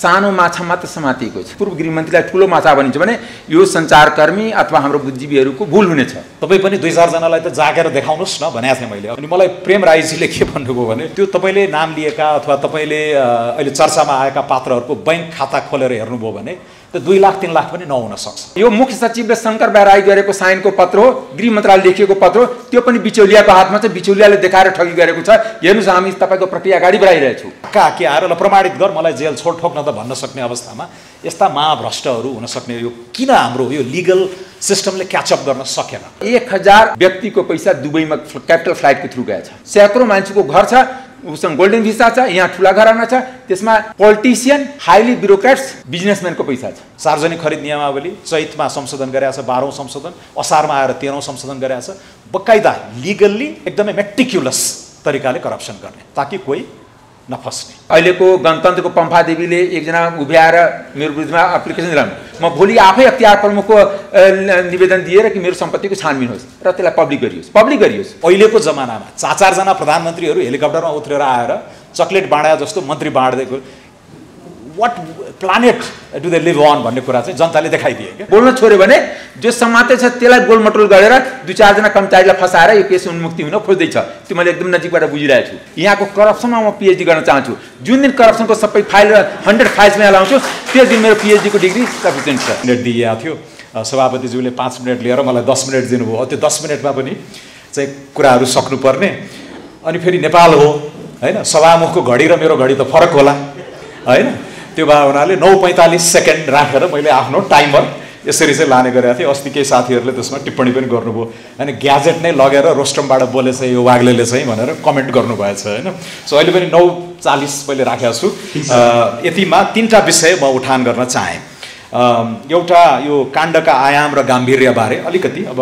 सानो माछा मात्र समातिएको छ। पूर्व गृहमन्त्रीलाई ठुलो माछा भनिन्छ भने यो सञ्चारकर्मी अथवा हाम्रो बुद्धिजीवीहरूको भुल हुनेछ। तपाईँ पनि 2-4 जनालाई त जागेर देखाउनुहोस् न भनेको थिएँ मैले। अनि मलाई प्रेम राईजीले के भन्नुभयो भने त्यो तपाईँले नाम लिएका अथवा तपाईँले अहिले चर्चामा आएका पात्रहरूको बैंक खाता खोलेर हेर्नुभयो भने त्यो 2 लाख 3 लाख पनि नहुन सक्छ। यो मुख्य सचिवले शङ्कर राई गरेको साइनको पत्र हो, गृह मन्त्रालयले लेखिएको पत्र हो, त्यो पनि बिचौलियाको हातमा छ। बिचौलियाले देखाएर ठगी गरेको छ। हेर्नुहोस् हामी तपाईँको प्रक्रिया अगाडि बढाइरहेछौँ। के आएर ल प्रमाणित गर मलाई जेल छोड ठोक्न त भन्न सक्ने अवस्थामा यस्ता महाभ्रष्टहरू हुन सक्ने यो किन हाम्रो यो लिगल सिस्टमले क्याचअप गर्न सकेन? 1000 व्यक्तिको पैसा दुबईमा क्यापिटल फ्लाइटको थ्रु गएछ। सैकड़ौं मान्छेको घर छ, उसँग गोल्डन भिसा छ, यहाँ ठुला घराना छ, त्यसमा पोलिटिशियन, हाइली ब्युरोक्रेट्स, बिजनेसम्यानको पैसा छ। सार्वजनिक खरिद नियमावली चैतमा संशोधन गरेको छ, 12औं संशोधन, असारमा आएर 13औं संशोधन गरेको छ। बकाइदा लिगल्ली एकदमै मेटिक्युलस तरिकाले करप्सन गर्ने ताकि कोही नफस्ने। अहिलेको गणतन्त्रको पम्फा देवीले एकजना उभ्याएर मेरो विरुद्धमा एप्लिकेसन दिलाउनु, म भोलि आफै अख्तियार प्रमुखको निवेदन दिएर कि मेरो सम्पत्तिको छानबिन होस् र त्यसलाई पब्लिक गरियोस्। अहिलेको जमानामा 4 जना प्रधानमन्त्रीहरू हेलिकप्टरमा उत्रेर आएर चक्लेट बाँडा जस्तो मन्त्री बाँड्दैको what planet do they live on भन्ने कुरा चाहिँ जनताले देखाइदिए क्या। बोल्न छोड्यो भने जो समाते छ त्यसलाई गोलमटोल गरेर 2-4 जना कर्मचारीलाई फसाएर यो केस उन्मुक्ति हुन खोज्दैछ। त्यो मैले एकदम नजिकबाट बुझिरहेको छु। यहाँको करप्सनमा म पिएचडी गर्न चाहन्छु। जुन दिन करप्सनको सबै फाइल 100 फाइल्समा लाउँछु त्यस दिन मेरो पिएचडीको डिग्री सफिसियन्ट छ। मिनट दिएको थियो सभापतिज्यूले 5 मिनट लिएर मलाई 10 मिनट दिनुभयो। त्यो 10 मिनटमा पनि चाहिँ कुराहरू सक्नुपर्ने। अनि फेरि नेपाल हो हैन, सभामुखको घडी र मेरो घडी त फरक होला हैन। त्यो भए हुनाले 9:45 सेकेन्ड राखेर मैले आफ्नो टाइमर यसरी चाहिँ लाने गरेको थिएँ। अस्ति केही साथीहरूले त्यसमा टिप्पणी पनि गर्नुभयो होइन, ग्याजेट नै लगेर रोस्टमबाट बोलेछ यो वाग्लेले चाहिँ भनेर कमेन्ट गर्नुभएछ होइन। सो अहिले पनि 9:40 मैले राखेको छु। यतिमा 3टा विषय म उठान गर्न चाहेँ। एउटा यो काण्डका आयाम र गाम्भीर्यबारे अलिकति अब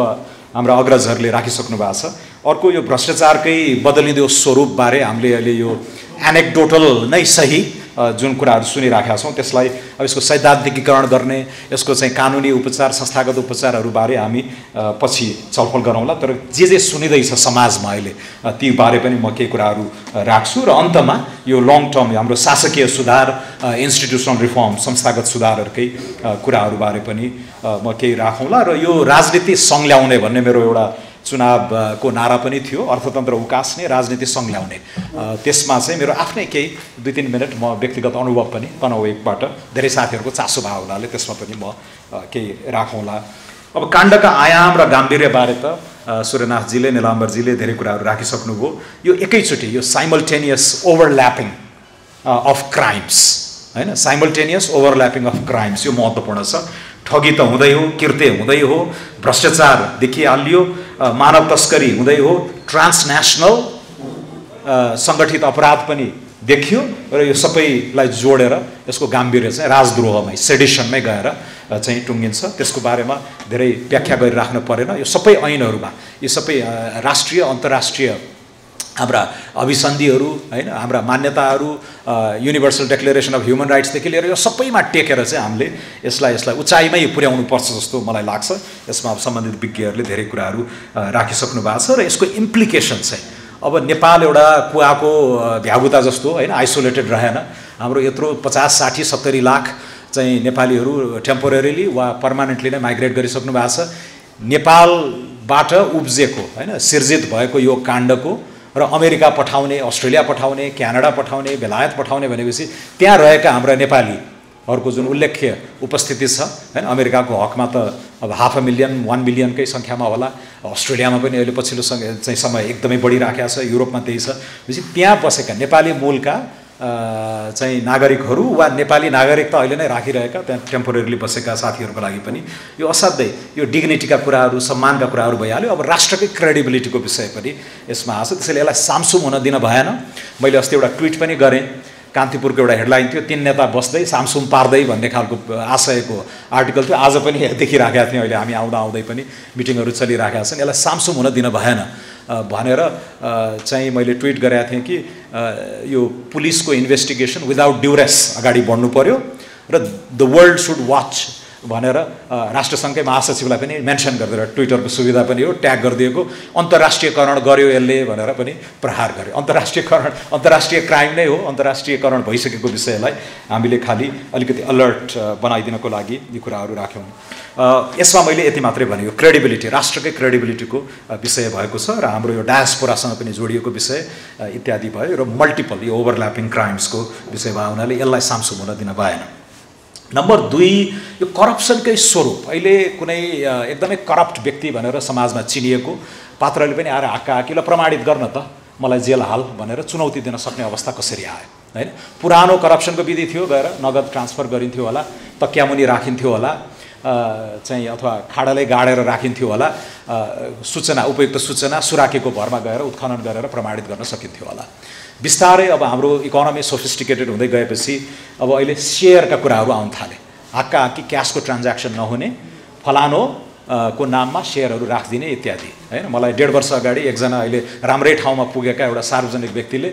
हाम्रा अग्रजहरूले राखिसक्नु भएको छ। अर्को यो भ्रष्टाचारकै बदलिँदो स्वरूपबारे हामीले अहिले यो एनेक्डोटल नै सही जुन कुराहरू सुनिराखेका छौँ त्यसलाई अब यसको सैद्धान्तिकीकरण गर्ने, यसको चाहिँ कानुनी उपचार, संस्थागत उपचारहरूबारे हामी पछि छलफल गरौँला। तर जे सुनिँदैछ समाजमा अहिले ती बारे पनि म केही कुराहरू राख्छु र अन्तमा यो लङ टर्म हाम्रो शासकीय सुधार, इन्स्टिट्युसनल रिफर्म, संस्थागत सुधारहरूकै कुराहरूबारे पनि म केही राखौँला। र यो राजनीति सङ्ल्याउने भन्ने मेरो एउटा चुनावको नारा पनि थियो, अर्थतन्त्र उकास्ने, राजनीति सङ्ल्याउने। त्यसमा चाहिँ मेरो आफ्नै केही 2-3 मिनट म व्यक्तिगत अनुभव पनि तनहु एकबाट धेरै साथीहरूको चासो भएको हुनाले त्यसमा पनि म केही राखौँला। अब काण्डका आयाम र गाम्भीर्यबारे त सूर्यनाथजीले, निलाम्बरजीले धेरै कुराहरू राखिसक्नुभयो। यो एकैचोटि यो साइमल्टेनियस ओभरल्यापिङ अफ क्राइम्स हैन, साइमल्टेनियस ओभरल्यापिङ अफ क्राइम्स यो महत्त्वपूर्ण छ। ठगी त हुँदै हो, कृत्य हुँदै हो, भ्रष्टाचार देखिहालियो, मानव तस्करी हुँदै हो, ट्रान्सनेसनल सङ्गठित अपराध पनि देखियो र यो सबैलाई जोडेर यसको गाम्भीर्य चाहिँ राजद्रोहमै, सेडिसनमै गएर चाहिँ टुङ्गिन्छ। त्यसको बारेमा धेरै व्याख्या गरिराख्नु परेन। यो सबै ऐनहरूमा, यो सबै राष्ट्रिय अन्तर्राष्ट्रिय हाम्रा अभिसन्धिहरू होइन, हाम्रा मान्यताहरू, युनिभर्सल डेक्लेरेसन अफ ह्युमन राइट्सदेखि लिएर यो सबैमा टेकेर चाहिँ हामीले यसलाई उचाइमै पुर्याउनु पर्छ जस्तो मलाई लाग्छ। यसमा सम्बन्धित विज्ञहरूले धेरै कुराहरू राखिसक्नु भएको छ र यसको इम्प्लिकेसन चाहिँ अब नेपाल एउटा कुवाको भ्यागुता जस्तो होइन, आइसोलेटेड रहेन। हाम्रो यत्रो 50, 60, 70 लाख चाहिँ नेपालीहरू टेम्पोरेरीली वा पर्मानेन्टली नै माइग्रेट गरिसक्नु भएको छ। नेपालबाट उब्जेको होइन, सिर्जित भएको यो काण्डको र अमेरिका पठाउने, अस्ट्रेलिया पठाउने, क्यानाडा पठाउने, बेलायत पठाउने भनेपछि त्यहाँ रहेका हाम्रा नेपालीहरूको जुन उल्लेख्य उपस्थिति छ हैन, अमेरिकाको हकमा त अब 500,000, 1 मिलियनकै सङ्ख्यामा होला। अस्ट्रेलियामा पनि अहिले पछिल्लो चाहिँ समय एकदमै बढिराखेको छ, युरोपमा त्यही छ। भनेपछि त्यहाँ बसेका नेपाली मूलका चाहिँ नागरिकहरू वा नेपाली नागरिकता अहिले नै राखिरहेका त्यहाँ टेम्पोरेरीली बसेका साथीहरूको लागि पनि यो असाध्यै यो डिग्निटीका कुराहरू, सम्मानका कुराहरू भइहाल्यो। अब राष्ट्रकै क्रेडिबिलिटीको विषय पनि यसमा आछ। त्यसैले यसलाई सामसुम हुन दिन भएन। मैले अस्ति एउटा ट्विट पनि गरेँ, कान्तिपुरको एउटा हेडलाइन थियो, 3 नेता बस्दै सामसुम पार्दै भन्ने खालको आशयको आर्टिकल थियो। आज पनि देखिराखेका थियौँ, अहिले हामी आउँदै पनि मिटिङहरू चलिराखेका छन्। यसलाई सामसुम हुन दिन भएन भनेर चाहिँ मैले ट्विट गरेका थिएँ कि यो पुलिसको इन्भेस्टिगेसन विदाउट ड्युरेस अगाडि बढ्नु पर्यो र द वर्ल्ड सुड वाच भनेर राष्ट्रसङ्घकै महासचिवलाई पनि मेन्सन गरिदिएर ट्विटरको सुविधा पनि हो, ट्याग गरिदिएको, अन्तर्राष्ट्रियकरण गर्यो यसले भनेर पनि प्रहार गर्यो। अन्तर्राष्ट्रिय क्राइम नै हो, अन्तर्राष्ट्रियकरण भइसकेको विषयलाई हामीले खालि अलिकति अलर्ट बनाइदिनको लागि यी कुराहरू राख्यौँ। यसमा मैले यति मात्रै भने, यो क्रेडिबिलिटी, राष्ट्रकै क्रेडिबिलिटीको विषय भएको छ र हाम्रो यो डायस्पोरासँग पनि जोडिएको विषय इत्यादि भयो र मल्टिपल यो ओभरल्यापिङ क्राइम्सको विषय भएको हुनाले यसलाई सामसुम हुन दिन भएन। नम्बर 2, यो करप्सनकै स्वरूप। अहिले कुनै एकदमै करप्ट व्यक्ति भनेर समाजमा चिनिएको पात्रले पनि आएर हाक्काहाकीलाई प्रमाणित गर्न त मलाई जेल हाल भनेर चुनौती दिन सक्ने अवस्था कसरी आयो, हैन? पुरानो करप्सनको विधि थियो, गएर नगद ट्रान्सफर गरिन्थ्यो होला, तक्यामुनि राखिन्थ्यो होला, चाहिँ अथवा खाडाले गाडेर राखिन्थ्यो होला, सूचना, उपयुक्त सूचना सुराकेको भरमा गएर उत्खनन गरेर प्रमाणित गर्न सकिन्थ्यो होला। बिस्तारै अब हाम्रो इकोनोमी सोफिस्टिकेटेड हुँदै गएपछि अब अहिले सेयरका कुराहरू आउन थाले। हाक्काहाक्की क्यासको ट्रान्ज्याक्सन नहुने, फलानो को नाममा सेयरहरू राखिदिने इत्यादि, हैन? मलाई 1.5 वर्ष अगाडि एकजना अहिले राम्रै ठाउँमा पुगेका एउटा सार्वजनिक व्यक्तिले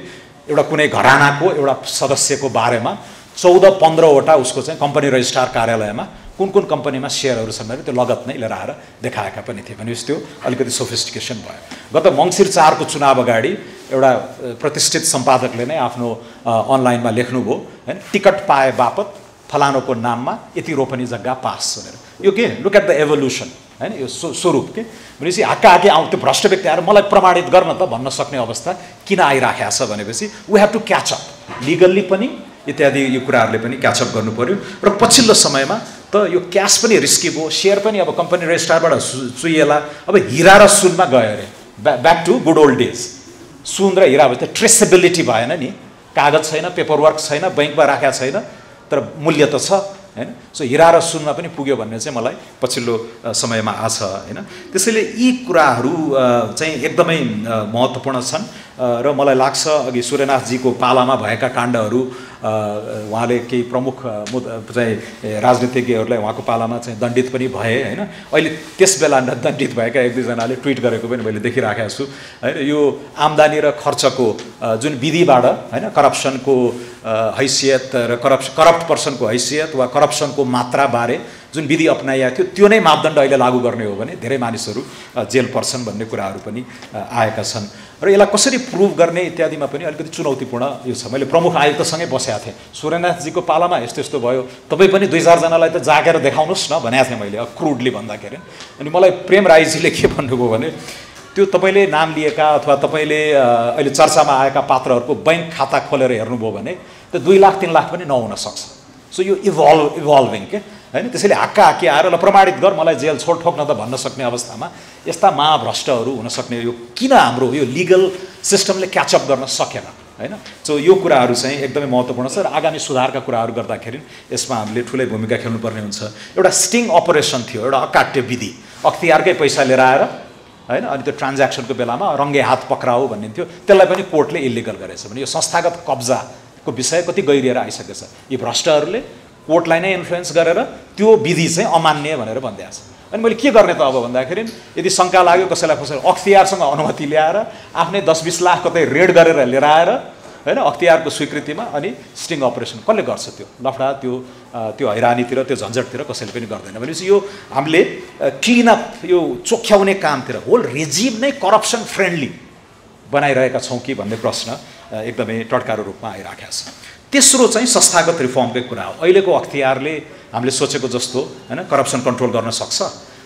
एउटा कुनै घरानाको एउटा सदस्यको बारेमा 14-15 वटा उसको चाहिँ कम्पनी रजिस्ट्रार कार्यालयमा कुन कुन कम्पनीमा सेयरहरू छन् भनेर त्यो लगत नै लिएर आएर देखाएका पनि थिए। भनेपछि त्यो अलिकति सोफिस्टिकेसन भयो। गत मङ्सिर 4 को चुनाव अगाडि एउटा प्रतिष्ठित सम्पादकले नै आफ्नो अनलाइनमा लेख्नुभयो, हैन? टिकट पाए बापत फलानोको नाममा यति रोपनी जग्गा पास भनेर। यो के, लुक एट द एभोल्युसन, हैन? यो स्वरूप के भनेपछि हाक्काहाक्की आउँ त्यो भ्रष्ट व्यक्ति आएर मलाई प्रमाणित गर्न त भन्न सक्ने अवस्था किन आइराखेको छ भनेपछि we have to catch up legally पनि इत्यादि। यो कुराहरूले पनि क्याचअप गर्नु पर्यो। र पछिल्लो समयमा त यो क्यास पनि रिस्की भयो, सेयर पनि अब कम्पनी रजिस्ट्रारबाट चुइएला, अब हिरा र सुनमा गयो अरे, back to good old days. सुन र हिरा भयो, त ट्रेसेबिलिटी भएन नि, कागज छैन, पेपरवर्क छैन, बैङ्कमा राखेको छैन, तर मूल्य त छ, हैन? सो हिरा र सुनमा पनि पुग्यो भन्ने चाहिँ मलाई पछिल्लो समयमा आछ, हैन? त्यसैले यी कुराहरू चाहिँ एकदमै महत्त्वपूर्ण छन् र मलाई लाग्छ अघि सूर्यनाथजीको पालामा भएका काण्डहरू उहाँले केही प्रमुख चाहिँ राजनीतिज्ञहरूलाई उहाँको पालामा चाहिँ दण्डित पनि भए, हैन? अहिले त्यस बेला दण्डित भएका 1-2जनाले ट्विट गरेको पनि मैले देखिराखेको छु, हैन? यो आम्दानी र खर्चको जुन विधिबाट, हैन, करप्सनको हैसियत र करप्ट पर्सनको हैसियत वा करप्सनको मात्राबारे जुन विधि अपनाइएको थियो त्यो नै मापदण्ड अहिले लागू गर्ने हो भने धेरै मानिसहरू जेल पर्छन् भन्ने कुराहरू पनि आएका छन्। र यसलाई कसरी प्रुभ गर्ने इत्यादिमा पनि अलिकति चुनौतीपूर्ण यो छ। मैले प्रमुख आयुक्तसँगै बसेको थिएँ, सूर्यनाथजीको पालामा यस्तो यस्तो भयो, तपाईँ पनि 2-4 जनालाई त जागेर देखाउनुहोस् न भनेको थिएँ मैले क्रुडली भन्दाखेरि। अनि मलाई प्रेम राईजीले के भन्नुभयो भने त्यो तपाईँले नाम लिएका अथवा तपाईँले अहिले चर्चामा आएका पात्रहरूको बैङ्क खाता खोलेर हेर्नुभयो भने त्यो 2 लाख 3 लाख पनि नहुन सक्छ। सो यो इभल्भिङ के, हैन? त्यसैले हाक्काहाक्की आएर ल प्रमाणित गर, मलाई जेल छोड ठोक्न त भन्न सक्ने अवस्थामा यस्ता महाभ्रष्टहरू हुन सक्ने यो किन हाम्रो यो लिगल सिस्टमले क्याचअप गर्न सकेन, हैन? सो यो कुराहरू चाहिँ एकदमै महत्त्वपूर्ण छ र आगामी सुधारका कुराहरू गर्दाखेरि यसमा हामीले ठुलै भूमिका खेल्नुपर्ने हुन्छ। एउटा स्टिङ अपरेसन थियो, एउटा अकाट्य विधि, अख्तियारकै पैसा लिएर आएर, हैन? अनि त्यो ट्रान्ज्याक्सनको बेलामा रङ्गे हात पक्राउ भनिन्थ्यो, त्यसलाई पनि कोर्टले इलिगल गरेछ भने यो संस्थागत कब्जाको विषय कति गहिरिएर आइसकेछ। यी भ्रष्टहरूले कोर्टलाई नै इन्फ्लुएन्स गरेर त्यो विधि चाहिँ अमान्य भनेर भनिदिएको छ। अनि मैले के गर्ने त अब भन्दाखेरि यदि शङ्का लाग्यो कसैलाई अख्तियारसँग अनुमति ल्याएर आफ्नै 10-20 लाख कतै रेड गरेर लिएर आएर, हैन, अख्तियारको स्वीकृतिमा अनि स्टिङ अपरेसन कसले गर्छ? त्यो लफडा, त्यो हैरानीतिर, त्यो झन्झटतिर कसैले पनि गर्दैन। भनेपछि यो हामीले क्लिनअप, यो चोख्याउने कामतिर होल रेजिम नै करप्सन फ्रेन्डली बनाइरहेका छौँ कि भन्ने प्रश्न एकदमै टड्कारो रूपमा आइराखेको छ। तेस्रो चाहिँ संस्थागत रिफर्मकै कुरा हो। अहिलेको अख्तियारले हामीले सोचेको जस्तो, हैन, करप्सन कन्ट्रोल गर्न सक्छ?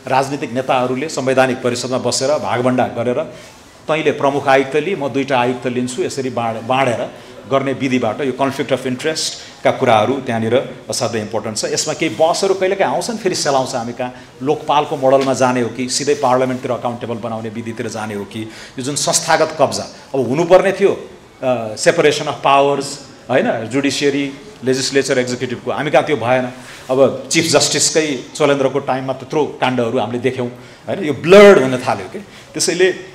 राजनीतिक नेताहरूले संवैधानिक परिषदमा बसेर भागभण्डा गरेर तैँले प्रमुख आयुक्त लि, म 2टा आयुक्त लिन्छु, यसरी बाँडेर गर्ने विधिबाट यो कन्फ्लिक्ट अफ इन्ट्रेस्टका कुराहरू त्यहाँनिर असाध्यै इम्पोर्टेन्ट छ। यसमा केही बसहरू कहिलेकाहीँ आउँछन्, फेरि सेलाउँछ हामी कहाँ, लोकपालको मोडलमा जाने हो कि सिधै पार्लियामेन्टतिर अकाउन्टेबल बनाउने विधितिर जाने हो कि, यो जुन संस्थागत कब्जा अब हुनुपर्ने थियो, सेपरेसन अफ पावर्स, हैन, जुडिसियरी, लेजिस्लेचर, एक्जिक्युटिभको, हामी कहाँ त्यो भएन। अब चिफ जस्टिसकै चोलेन्द्रको टाइममा त्यत्रो काण्डहरू हामीले देख्यौँ, हैन? यो ब्लड हुन थाल्यो कि। त्यसैले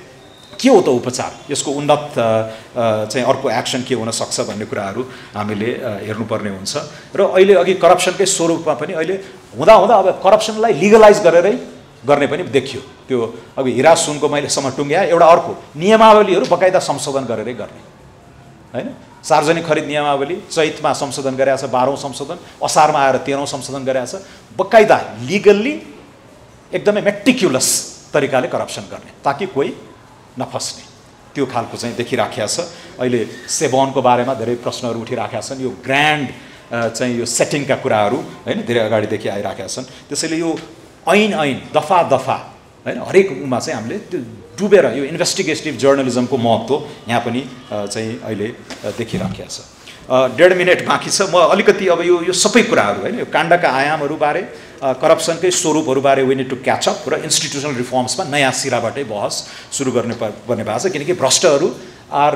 के हो त उपचार, यसको उन्नत चाहिँ अर्को एक्सन के हुन सक्छ भन्ने कुराहरू हामीले हेर्नुपर्ने हुन्छ। र अहिले अघि करप्सनकै स्वरूपमा पनि अहिले हुँदा अब करप्सनलाई लिगलाइज गरेरै गर्ने पनि देखियो। त्यो अघि हिरा सुनको मैले सम्म टुङ्ग्याएँ, एउटा अर्को नियमावलीहरू बकाइदा संशोधन गरेरै गर्ने, हैन? सार्वजनिक खरिद नियमावली चैतमा संशोधन गरेछ, 12औं संशोधन, असारमा आएर 13औं संशोधन गरेछ। बकाइदा लिगल्ली एकदमै मेटिक्युलस तरिकाले करप्सन गर्ने ताकि कोही नफस्ने, त्यो खालको चाहिँ देखिराखेको छ। अहिले सेभनको बारेमा धेरै प्रश्नहरू उठिराखेका छन्। यो ग्रान्ड चाहिँ यो सेटिङका कुराहरू हैन धेरै अगाडिदेखि आइराखेका छन्। त्यसैले यो ऐन दफा दफा हैन हरेकमा चाहिँ हामीले त्यो डुबेर यो इन्भेस्टिगेटिभ जर्नलिजमको महत्त्व यहाँ पनि चाहिँ अहिले देखिराखेको छ। 1.5 मिनट बाँकी छ। म अलिकति अब यो सबै कुराहरू हैन यो काण्डका आयामहरूबारे, करप्सनकै स्वरूपहरूबारे we need to catch up र इन्स्टिट्युसनल रिफर्म्समा नयाँ सिराबाटै बहस सुरु पर्ने भएको छ। किनकि भ्रष्टहरू are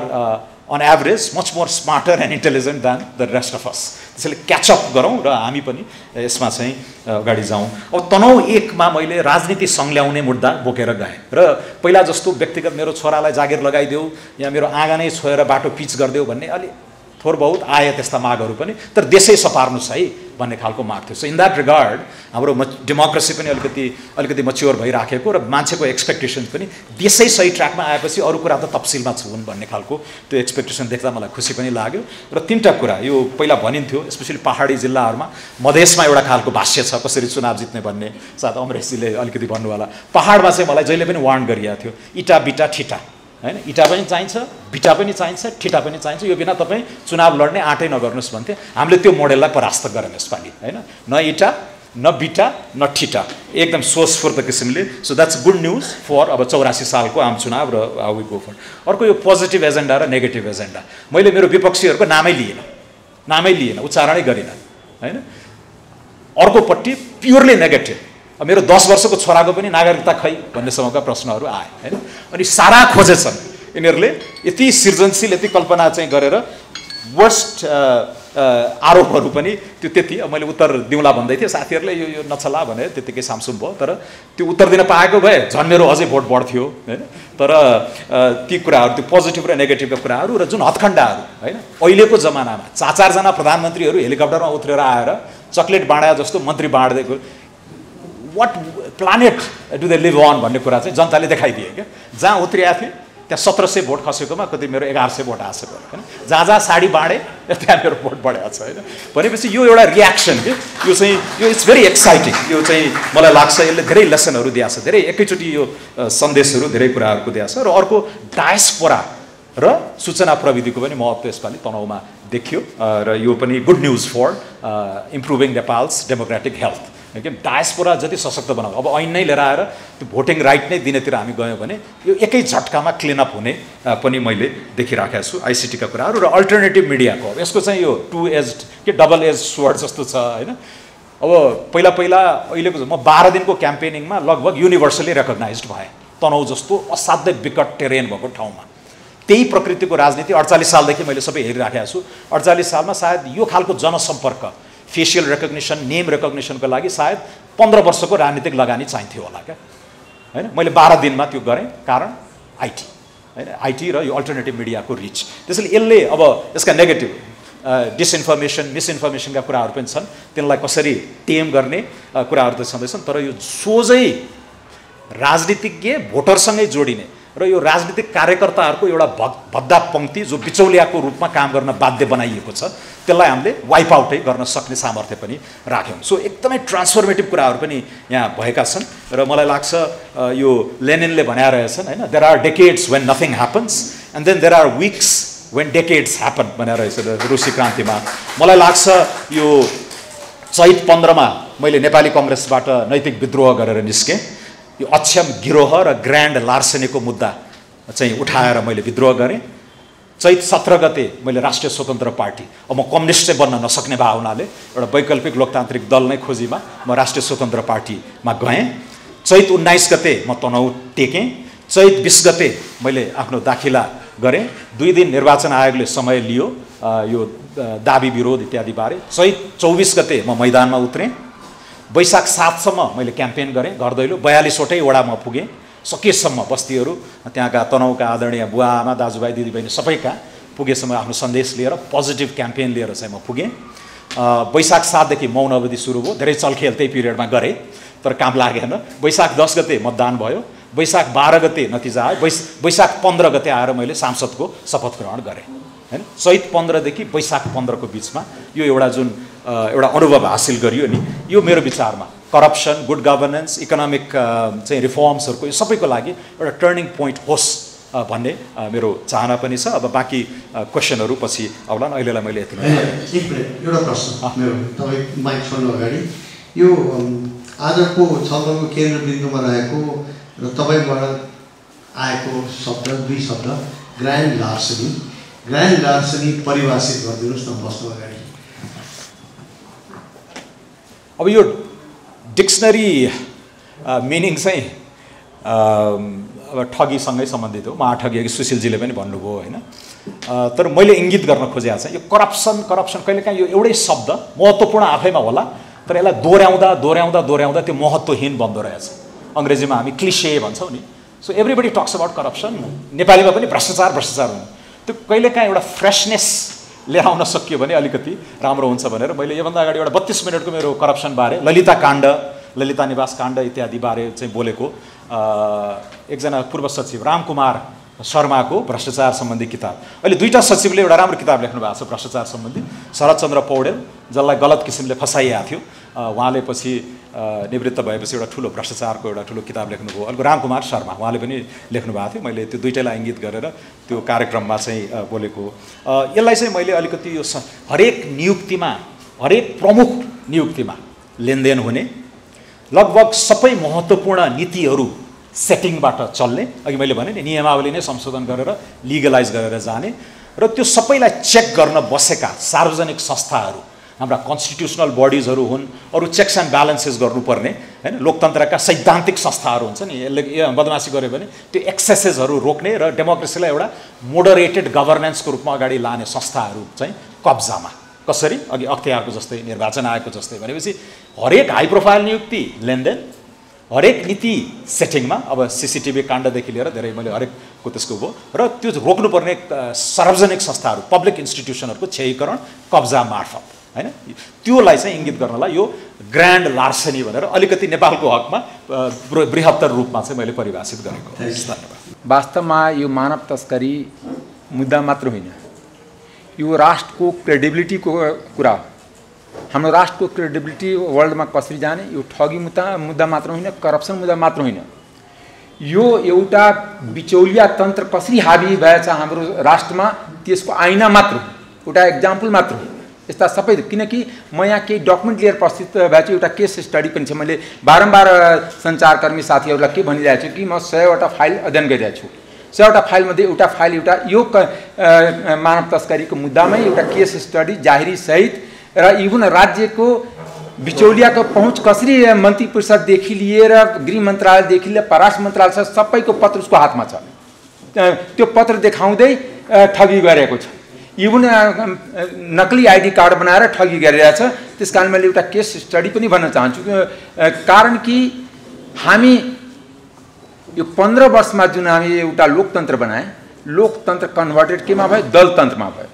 on average much more smarter and intelligent than the rest of us. त्यसैले क्याचअप गरौँ र हामी पनि यसमा चाहिँ अगाडि जाउँ। अब तनहुँ 1 मा मैले राजनीति संल्याउने मुद्दा बोकेर गएँ र पहिला जस्तो व्यक्तिगत मेरो छोरालाई जागिर लगाइदेऊ या मेरो आँगनै छोएर बाटो पिच गरिदेऊ भन्ने अलि थोर बहुत आए त्यस्ता मागहरू पनि, तर देशै सपार्नुस् है भन्ने खालको माग थियो। सो इन द्याट रिगार्ड हाम्रो डेमोक्रेसी पनि अलिकति मच्योर भइराखेको र मान्छेको एक्सपेक्टेसन पनि देशै सही ट्र्याकमा आएपछि अरू कुरा त तफसिलमा छुन् भन्ने खालको त्यो एक्सपेक्टेसन देख्दा मलाई खुसी पनि लाग्यो। र 3टा कुरा यो पहिला भनिन्थ्यो, स्पेसली पहाडी जिल्लाहरूमा मधेसमा एउटा खालको भाष्य छ कसरी चुनाव जित्ने भन्ने, सायद अमरेशजीले अलिकति भन्नु होला। पहाडमा चाहिँ मलाई जहिले पनि वार्न गरिएको थियो, इटा बिटा ठिटा हैन, इटा पनि चाहिन्छ, बिटा पनि चाहिन्छ, ठिटा पनि चाहिन्छ, यो बिना तपाईँ चुनाव लड्ने आँटै नगर्नुहोस् भन्थे। हामीले त्यो मोडेललाई परास्त गऱ्यौँ यसपालि हैन, न इटा न बिटा न ठिटा, एकदम सोचस्फूर्त किसिमले। So that's good news for अब 84 सालको आम चुनाव र हाउ वी गो फर। अर्को यो पोजिटिभ एजेन्डा र नेगेटिभ एजेन्डा, मैले मेरो विपक्षीहरूको नामै लिएन, उच्चारणै गरिनँ हैन। अर्कोपट्टि प्योरली नेगेटिभ, मेरो 10 वर्षको छोराको पनि नागरिकता खै भन्नेसम्मका प्रश्नहरू आए हैन। अनि सारा खोजेछन् यिनीहरूले, यति सृजनशील यति कल्पना चाहिँ गरेर वर्स्ट आरोपहरू पनि त्यो त्यति। अब मैले उत्तर दिउँला भन्दै थिएँ, साथीहरूले यो नचला भने त्यतिकै सामसुम भयो, तर त्यो उत्तर दिन पाएको भए झन् मेरो अझै भोट बढ्थ्यो हैन। तर ती कुराहरू, त्यो पोजिटिभ र नेगेटिभका कुराहरू र जुन हत्खण्डाहरू हैन, अहिलेको जमानामा 4 जना प्रधानमन्त्रीहरू हेलिकप्टरमा उत्रेर आएर चक्लेट बाँडा जस्तो मन्त्री बाँड्दैको what planet do they live on भन्ने कुरा चाहिँ जनताले देखाइदिए क्या। जहाँ उत्रिएको थिएँ त्यहाँ 1700 भोट खसेकोमा कति मेरो 1100 भोट आएको होइन, जहाँ साडी बाँडे त्यहाँ मेरो भोट बढेको छ होइन। भनेपछि यो एउटा रियाक्सन के, यो चाहिँ यो इट्स भेरी एक्साइटिङ। यो चाहिँ मलाई लाग्छ यसले धेरै लेसनहरू दिएको छ, धेरै एकैचोटि यो सन्देशहरू धेरै कुराहरूको दिएको छ। र अर्को डायस्पोरा र सूचना प्रविधिको पनि महत्त्व यसपालि तनहुँमा देखियो र यो पनि good news for improving Nepal's democratic health. Diaspora जति सशक्त बनाऊ, अब ऐन नै लिएर आएर त्यो भोटिङ राइट नै दिनेतिर हामी गयौँ भने यो एकै झट्कामा क्लिनअप हुने पनि मैले देखिराखेको छु। आइसिटीका कुराहरू र अल्टरनेटिभ मिडियाको यसको चाहिँ यो डबल एज स्वर्ड जस्तो छ होइन। अब पहिला अहिलेको म 12 दिनको क्याम्पेनिङमा लगभग युनिभर्सली रेकग्नाइज्ड भएँ तनहुँ जस्तो असाध्यै विकट टेरेन भएको ठाउँमा। त्यही प्रकृतिको राजनीति 48 सालदेखि मैले सबै हेरिराखेको छु। 48 सालमा सायद यो खालको जनसम्पर्क, फेसियल रेकग्निसन, नेम रेकग्निसनको लागि सायद 15 वर्षको राजनीतिक लगानी चाहिन्थ्यो होला क्या हैन। मैले 12 दिनमा त्यो गरेँ, कारण आइटी हैन, आइटी र यो अल्टरनेटिभ मिडियाको रिच। त्यसैले यसले अब यसका नेगेटिभ डिसइन्फर्मेसन, मिसइन्फर्मेसनका कुराहरू पनि छन्, त्यसलाई कसरी टेम गर्ने कुराहरू त छँदैछन्। तर यो सोझै राजनीतिज्ञ भोटरसँगै जोडिने र यो राजनीतिक कार्यकर्ताहरूको एउटा भद्दा पङ्क्ति जो बिचौलियाको रूपमा काम गर्न बाध्य बनाइएको छ, त्यसलाई हामीले वाइप आउटै गर्न सक्ने सामर्थ्य पनि राख्यौँ। सो एकदमै ट्रान्सफर्मेटिभ कुराहरू पनि यहाँ भएका छन् र मलाई लाग्छ यो लेनिनले भनेका रहेछन् होइन, there are decades when nothing happens and then there are weeks when decades happen भनेर रहेछ रुसी क्रान्तिमा। मलाई लाग्छ यो चैत 15 मा मैले नेपाली कङ्ग्रेसबाट नैतिक विद्रोह गरेर निस्केँ। यो अक्षम गिरोह र ग्रान्ड लार्सेनीको मुद्दा चाहिँ उठाएर मैले विद्रोह गरेँ। चैत 17 गते मैले राष्ट्रिय स्वतन्त्र पार्टी, अब म कम्युनिस्ट चाहिँ बन्न नसक्ने भावनाले एउटा वैकल्पिक लोकतान्त्रिक दल नै खोजीमा म राष्ट्रिय स्वतन्त्र पार्टीमा गएँ। चैत 19 गते म तनहुँ टेकेँ। चैत 20 गते मैले आफ्नो दाखिला गरेँ। 2 दिन निर्वाचन आयोगले समय लियो यो दाबी विरोध इत्यादि बारे। चैत 24 गते म मैदानमा उत्रेँ। वैशाख 7 सम्म मैले क्याम्पेन गरेँ, घर दैलो 42वटै वडा म पुगेँ, सकेसम्म बस्तीहरू त्यहाँका तनहुँका आदरणीय बुवा आमा दाजुभाइ दिदीबहिनी सबैका पुगेसम्म आफ्नो सन्देश लिएर पोजिटिभ क्याम्पेन लिएर चाहिँ म पुगेँ। वैशाख 7 देखि मौन अवधि सुरु भयो। धेरै चलखेल त्यही पिरियडमा गरेँ तर काम लागेन। वैशाख 10 गते मतदान भयो। वैशाख 12 गते नतिजा आयो, वैशाख 15 गते आएर मैले सांसदको शपथ ग्रहण गरेँ हैन। चैत 15 देखि वैशाख 15 को बिचमा यो एउटा जुन एउटा अनुभव हासिल गरियो नि, यो मेरो विचारमा करप्सन, गुड गभर्नेन्स, इकोनोमिक चाहिँ रिफर्म्सहरूको यो सबैको लागि एउटा टर्निङ पोइन्ट होस् भन्ने मेरो चाहना पनि छ। अब बाँकी क्वेसनहरू पछि आउलान्, अहिलेलाई मैले यति नै। एक मिनट, एउटा प्रश्न मेरो, तपाईँ माइक छोड्नु अगाडि। यो आजको छलफलको केन्द्रबिन्दुमा रहेको र तपाईँबाट आएको शब्द, दुई शब्द, ग्रान्ड लार्सनी। ग्रान्ड लार्सनी परिभाषित गरिदिनुहोस् न बस्नु अगाडि। अब यो डिक्सनरी मिनिङ चाहिँ अब ठगीसँगै सम्बन्धित हो। महाठगी अघि सुशीलजीले पनि भन्नुभयो होइन। तर मैले इङ्गित गर्न खोजेको चाहिँ यो करप्सन कहिलेकाहीँ यो एउटै शब्द महत्त्वपूर्ण आफैमा होला, तर यसलाई दोहोऱ्याउँदा त्यो महत्त्वहीन बन्दो रहेछ। अङ्ग्रेजीमा हामी क्लिसे भन्छौँ नि। So everybody talks about corruption. नेपालीमा पनि भ्रष्टाचार हुनु, त्यो कहिलेकाहीँ एउटा फ्रेसनेस ल्याउन सकियो भने अलिकति राम्रो हुन्छ भनेर मैले योभन्दा अगाडि एउटा 32 मिनटको मेरो करप्सन बारे, ललिता काण्ड, ललिता निवास काण्ड इत्यादि बारे चाहिँ बोलेको एकजना पूर्व सचिव रामकुमार शर्माको भ्रष्टाचार सम्बन्धी किताब। अहिले दुईवटा सचिवले एउटा राम्रो किताब लेख्नु भएको छ भ्रष्टाचार सम्बन्धी। शरदचन्द्र पौडेल, जसलाई गलत किसिमले फसाइएको थियो, उहाँले पछि निवृत्त भएपछि एउटा ठुलो भ्रष्टाचारको एउटा ठुलो किताब लेख्नुभयो। अर्को रामकुमार शर्मा, उहाँले पनि लेख्नु भएको थियो। मैले त्यो दुईटैलाई इङ्गित गरेर त्यो कार्यक्रममा चाहिँ बोलेको। यसलाई चाहिँ मैले अलिकति यो हरेक नियुक्तिमा, हरेक प्रमुख नियुक्तिमा लेनदेन हुने, लगभग सबै महत्त्वपूर्ण नीतिहरू सेटिङबाट चल्ने, अघि मैले भने नि नियमावली नै संशोधन गरेर लिगलाइज गरेर जाने, र त्यो सबैलाई चेक गर्न बसेका सार्वजनिक संस्थाहरू, हाम्रा कन्स्टिट्युसनल बडिजहरू हुन्, अरू चेक्स एन्ड ब्यालेन्सेस गर्नुपर्ने हैन, लोकतन्त्रका सैद्धान्तिक संस्थाहरू हुन्छ नि, यसले बदमासी गर्यो भने त्यो एक्सेसेसहरू रोक्ने र डेमोक्रेसीलाई एउटा मोडरेटेड गभर्नेन्सको रूपमा अगाडि लाने संस्थाहरू चाहिँ कब्जामा। कसरी? अघि अख्तियारको जस्तै, निर्वाचन आयोगको जस्तै भनेपछि हरेक हाई प्रोफाइल नियुक्ति लेनदेन, हरेक नीति सेटिङमा। अब सीसीटीभी काण्डदेखि लिएर धेरै मैले हरेकको त्यसको भयो, र त्यो रोक्नुपर्ने सार्वजनिक संस्थाहरू, पब्लिक इन्स्टिट्युसनहरूको क्षयीकरण कब्जा मार्फत हैन, त्योलाई चाहिँ इङ्गित गर्नलाई यो ग्रान्ड लार्सनी भनेर अलिकति नेपालको हकमा बृहत्तर रूपमा चाहिँ मैले परिभाषित गरेको। धन्यवाद। वास्तवमा यो मानव तस्करी मुद्दा मात्र होइन, यो राष्ट्रको क्रेडिबिलिटीको कुरा हो। हाम्रो राष्ट्रको क्रेडिबिलिटी वर्ल्डमा कसरी जाने, यो ठगी मुद्दा मात्र होइन, करप्सन मुद्दा मात्र होइन, यो एउटा बिचौलिया तन्त्र कसरी हाबी भएछ हाम्रो राष्ट्रमा त्यसको आइना मात्र हो, एउटा एक्जाम्पल मात्र हो। यस्ता सबै, किनकि म यहाँ केही डकुमेन्ट लिएर प्रस्तुत भएको छु, एउटा केस स्टडी पनि छ। मैले बारम्बार सञ्चारकर्मी साथीहरूलाई के भनिरहेको छु कि म 100वटा फाइल अध्ययन गरिरहेको छु। 100वटा फाइलमध्ये एउटा फाइल एउटा यो मानव तस्करीको मुद्दामै एउटा केस स्टडी जाहेरी सहित, र इभन राज्यको बिचौलियाको पहुँच कसरी मन्त्री परिषददेखि लिएर गृह मन्त्रालयदेखि लिएर परराष्ट्र मन्त्रालय सबैको पत्र उसको हातमा छ। त्यो पत्र देखाउँदै ठगी गरेको छ। इभन नकली आइडी कार्ड बनाएर ठगी गरिरहेछ। त्यस कारण मैले एउटा केस स्टडी पनि भन्न चाहन्छु। कारण कि हामी यो 15 वर्षमा जुन हामी एउटा लोकतन्त्र बनाए, लोकतन्त्र कन्भर्टेड केमा भयो? दलतन्त्रमा भयो।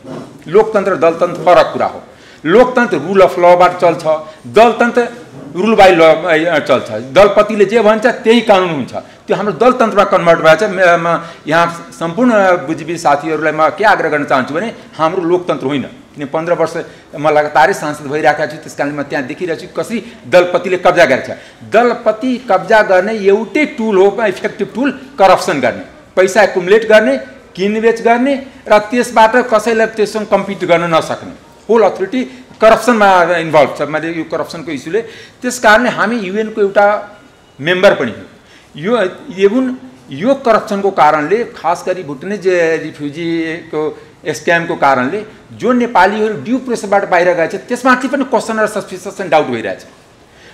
लोकतन्त्र दलतन्त्र फरक कुरा हो। लोकतन्त्र रुल अफ लबाट चल्छ, दलतन्त्र रुल बाई ल चल्छ। दलपतिले जे भन्छ त्यही कानुन हुन्छ। त्यो हाम्रो दलतन्त्रमा कन्भर्ट भएछ। म यहाँ सम्पूर्ण बुद्धिजीवी साथीहरूलाई म के आग्रह गर्न चाहन्छु भने हाम्रो लोकतन्त्र होइन, किन 15 वर्ष म लगातारै सांसद भइरहेको छु। त्यस कारणले म त्यहाँ देखिरहेको छु कसरी दलपतिले कब्जा गरेछ। दलपति कब्जा गर्ने एउटै टुल हो, इफेक्टिभ टुल, करप्सन गर्ने, पैसा एकुमुलेट गर्ने, किनबेच गर्ने, र त्यसबाट कसैलाई त्यससँग कम्पिट गर्न नसक्ने। होल अथोरिटी करप्सनमा इन्भल्भ छ। मैले यो करप्सनको इस्युले, त्यस कारणले हामी युएनको एउटा मेम्बर पनि हो। यो इभन यो करप्सनको कारणले, खास गरी भुटानिज रिफ्युजीको स्क्यामको कारणले जो नेपालीहरू ड्यू प्रोसेसबाट बाहिर गएछ त्यसमाथि पनि क्वेसन र सस्पिसन डाउट भइरहेछ।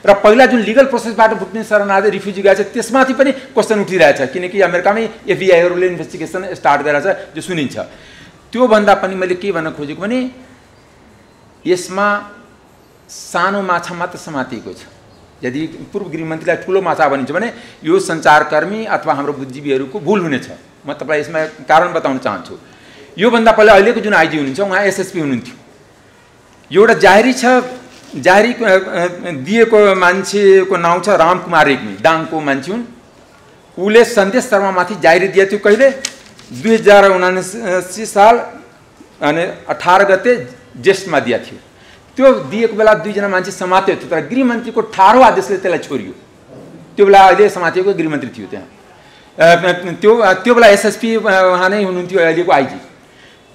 र पहिला जुन लिगल प्रोसेसबाट भुटानिज शरणार्थी रिफ्युजी गएछ त्यसमाथि पनि क्वेसन उठिरहेछ, किनकि अमेरिकामै एफबिआईहरूले इन्भेस्टिगेसन स्टार्ट गरेछ जो सुनिन्छ। त्योभन्दा पनि मैले के भन्न खोजेको भने यसमा सानो माछा मात्र समातिएको छ। यदि पूर्व गृहमन्त्रीलाई ठुलो माछा भनिन्छ भने यो सञ्चारकर्मी अथवा हाम्रो बुद्धिजीवीहरूको भुल हुनेछ। म तपाईँलाई यसमा कारण बताउन चाहन्छु। योभन्दा पहिला अहिलेको जुन आइजी हुनुहुन्छ उहाँ एसएसपी हुनुहुन्थ्यो। एउटा जाहेरी छ, जाहेरी दिएको मान्छेको नाउँ छ रामकुमार रेग्मी, दाङको मान्छे हुन्। उसले सन्देश शर्मामाथि जारी दिएको थियो कहिले 2079 साल अनि 18 गते ज्येष्ठमा दिएको थियो। त्यो दिएको बेला 2 जना मान्छे समातेको थियो, तर गृहमन्त्रीको ठाडो आदेशले त्यसलाई छोडियो। त्यो बेला अहिले समातेको गृहमन्त्री थियो त्यहाँ। त्यो बेला एसएसपी उहाँ नै हुनुहुन्थ्यो, अहिलेको आइजी।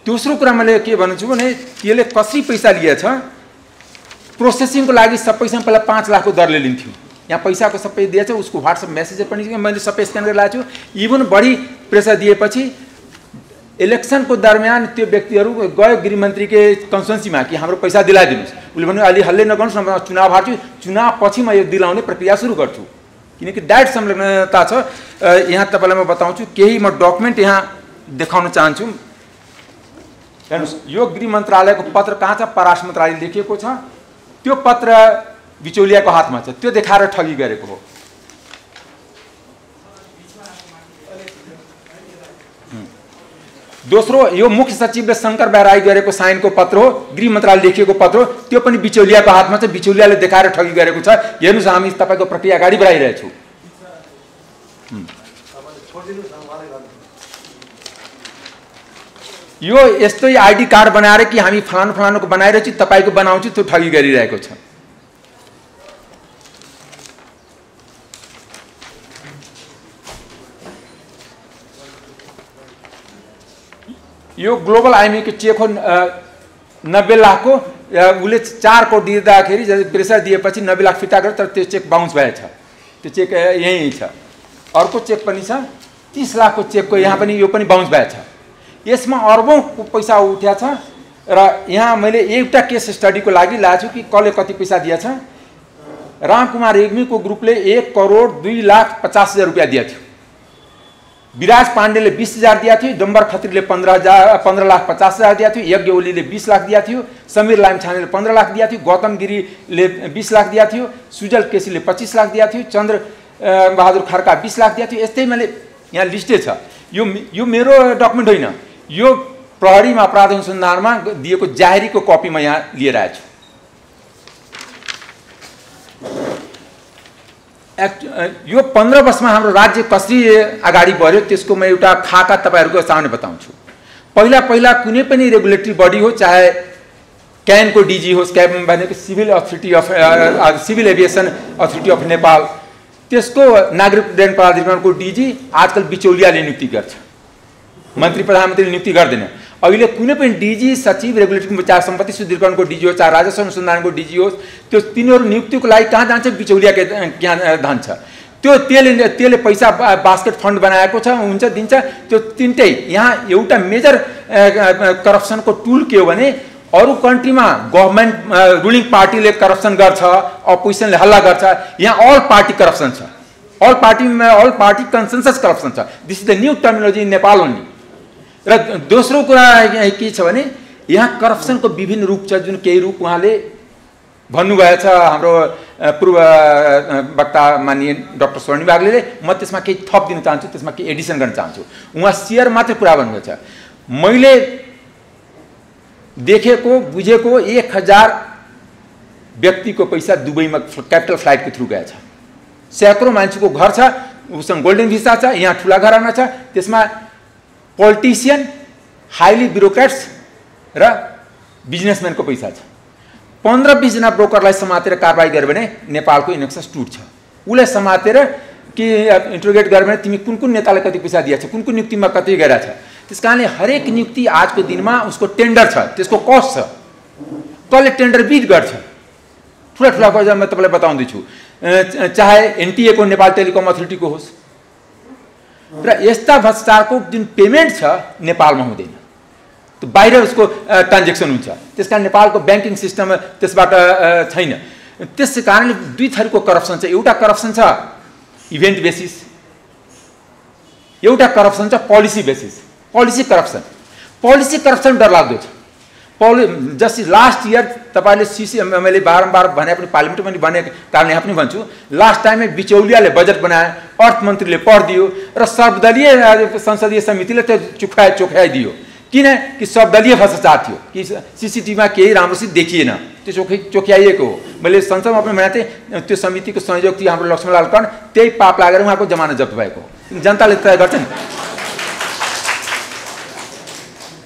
दोस्रो कुरा मैले के भन्छु भने त्यसले कसरी पैसा लिएछ, प्रोसेसिङको लागि सबैसँग पहिला 5 लाखको दरले लिन्थ्यो। यहाँ पैसाको सबै दिएछ, उसको व्हाट्सएप मेसेज पनि मैले सबै स्क्यान गरेर ल्याएको छु। इभन बढी प्रेसर दिएपछि इलेक्सनको दरमियान त्यो व्यक्तिहरू गयो गृहमन्त्रीकै कन्स्टिट्युन्सीमा कि हाम्रो पैसा दिलाइदिनुहोस्। उसले भन्यो अहिले हल्लै नगर्नुहोस् न, चुनाव हार्छु, चुनाव पछि म यो दिलाउने प्रक्रिया सुरु गर्छु, किनकि डाइरेक्ट संलग्नता छ। यहाँ तपाईँलाई म बताउँछु, केही म डकुमेन्ट यहाँ देखाउन चाहन्छु। हेर्नुहोस्, यो गृह मन्त्रालयको पत्र कहाँ छ? परराष्ट्र मन्त्रालयले लेखिएको छ। त्यो पत्र बिचौलियाको हातमा छ, त्यो देखाएर ठगी गरेको हो। दोस्रो, यो मुख्य सचिवले शङ्कर बेराई गरेको साइनको पत्र हो, गृह मन्त्रालयले लेखिएको पत्र हो, त्यो पनि बिचौलियाको हातमा छ। बिचौलियाले देखाएर ठगी गरेको छ। हेर्नुहोस्, हामी तपाईँको प्रक्रिया अगाडि बढाइरहेछौँ। यो यस्तै आइडी कार्ड बनाएर कि हामी फलानु फलानुको बनाइरहेछौँ, तपाईँको बनाउँछु, त्यो ठगी गरिरहेको छ। यो ग्लोबल आइएमईको चेक हो 90 लाखको। उसले 4 करोड दिँदाखेरि प्रेसर दिएपछि 90 लाख फिर्ता गर्यो, तर त्यो चेक बााउन्स भएछ। त्यो चेक यहीँ छ। अर्को चेक पनि छ 30 लाखको चेकको, यहाँ पनि यो पनि बााउन्स भएछ। यसमा अरबौँ पैसा उठ्या छ। र यहाँ मैले एउटा केस स्टडीको लागि ल्याएको छु कि कसले कति पैसा दिएछ। रामकुमार रेग्मीको ग्रुपले 1,02,50,000 रुपियाँ दिएको थियो। विराज पाण्डेले 20,000 दिएको थियो। डम्बर खत्रीले 15,50,000 दिएको थियो। यज्ञ ओलीले 20 लाख दिएको थियो। समीर लामछानेले 15 लाख दिएको थियो। गौतम गिरीले 20 लाख दिएको थियो। सुजल केसीले 25 लाख दिएको थियो। चन्द्र बहादुर खड्का 20 लाख दिएको थियो। यस्तै मैले यहाँ लिस्टेड छ। यो मेरो डकुमेन्ट होइन, यो प्रहरीमा अपराध अनुसन्धानमा दिएको जाहेरीको कपी म यहाँ लिएर आएको छु। यो 15 वर्षमा हाम्रो राज्य कसरी अगाडि बढ्यो त्यसको म एउटा खाका तपाईँहरूको सामने बताउँछु। पहिला कुनै पनि रेगुलेटरी बडी हो, चाहे क्यानको डिजी होस्, क्याब भनेको civil aviation authority of Nepal, त्यसको नागरिक उड्डयन प्राधिकरणको डिजी आजकल बिचौलियाले नियुक्ति गर्छ, मन्त्री प्रधानमन्त्रीले नियुक्ति गर्दैन। अहिले कुनै पनि डिजी, सचिव, रेगुलेटरी, चाहे सम्पत्ति शुद्धिकरणको डिजी होस्, चाहे राजस्व अनुसन्धानको डिजी होस्, त्यो तिनीहरू नियुक्तिको लागि कहाँ जान्छ? बिचौलियाकै यहाँ जान्छ। त्यसले पैसा बास्केट फन्ड बनाएको छ, हुन्छ, दिन्छ। त्यो तिनटै यहाँ एउटा मेजर करप्सनको टुल के हो भने अरू कन्ट्रीमा गभर्मेन्ट रुलिङ पार्टीले करप्सन गर्छ, अपोजिसनले हल्ला गर्छ। यहाँ अल पार्टी करप्सन छ, अल पार्टी कन्सेन्सस करप्सन छ। This is the new terminology in Nepal only. र दोस्रो कुरा के छ भने यहाँ करप्सनको विभिन्न रूप छ, जुन केही रूप उहाँले भन्नुभएछ हाम्रो पूर्व वक्ता माननीय डाक्टर स्वर्णिम बाग्लेले। म त्यसमा केही थप दिन चाहन्छु, त्यसमा केही एडिसन गर्न चाहन्छु। उहाँ सेयर मात्रै कुरा भन्नुभएछ। मैले देखेको बुझेको 1000 व्यक्तिको पैसा दुबईमा क्यापिटल फ्लाइटको थ्रु गएछ। सैकड़ों मान्छेको घर छ, उसँग गोल्डन भिसा छ, यहाँ ठुला घराना छ, त्यसमा पोलिटिशियन, हाइली ब्युरोक्रेट्स र बिजनेसम्यानको पैसा छ। 15-20 जना ब्रोकरलाई समातेर कारबाही गर्यो भने नेपालको इनएक्सेस टुट्छ। उसलाई समातेर कि इन्ट्रोगेट गर्यो भने तिमी कुन कुन नेतालाई कति पैसा दिएछ, कुन कुन नियुक्तिमा कति गएछ। त्यस कारणले हरेक नियुक्ति आजको दिनमा उसको टेन्डर छ, त्यसको कस्ट छ, कसले टेन्डर बिड गर्छ। ठुला पैसा म तपाईँलाई बताउँदैछु, चाहे एनटिए को नेपाल टेलिकम अथोरिटीको होस्। र यस्ता भ्रष्टाचारको जुन पेमेन्ट छ नेपालमा हुँदैन, त्यो बाहिर उसको ट्रान्जेक्सन हुन्छ। त्यसकारण नेपालको ब्याङ्किङ सिस्टम त्यसबाट छैन। त्यस कारणले दुई थरीको करप्सन छ। एउटा करप्सन छ इभेन्ट बेसिस, एउटा करप्सन छ पोलिसी बेसिस। पोलिसी करप्सन डरलाग्दो छ। जस्ट लास्ट इयर तपाईँले मैले बारम्बार भने पनि पार्लियामेन्ट पनि भने कारण यहाँ पनि भन्छु, लास्ट टाइममै बिचौलियाले बजेट बनाए, अर्थमन्त्रीले पढिदियो र सर्वदलीय संसदीय समितिले त्यो चोखाइदियो। किन कि सबदलीय भ्रष्टाचार थियो कि सीसीटीभीमा केही राम्रोसित देखिएन, त्यो चोख्याइएको हो। मैले संसदमा पनि भनेको थिएँ, त्यो समितिको संयोजक थियो हाम्रो लक्ष्मणलाल कर्ण, त्यही पाप लागेर उहाँको जमानत जफ्त भएको हो। जनताले तय गर्छ नि।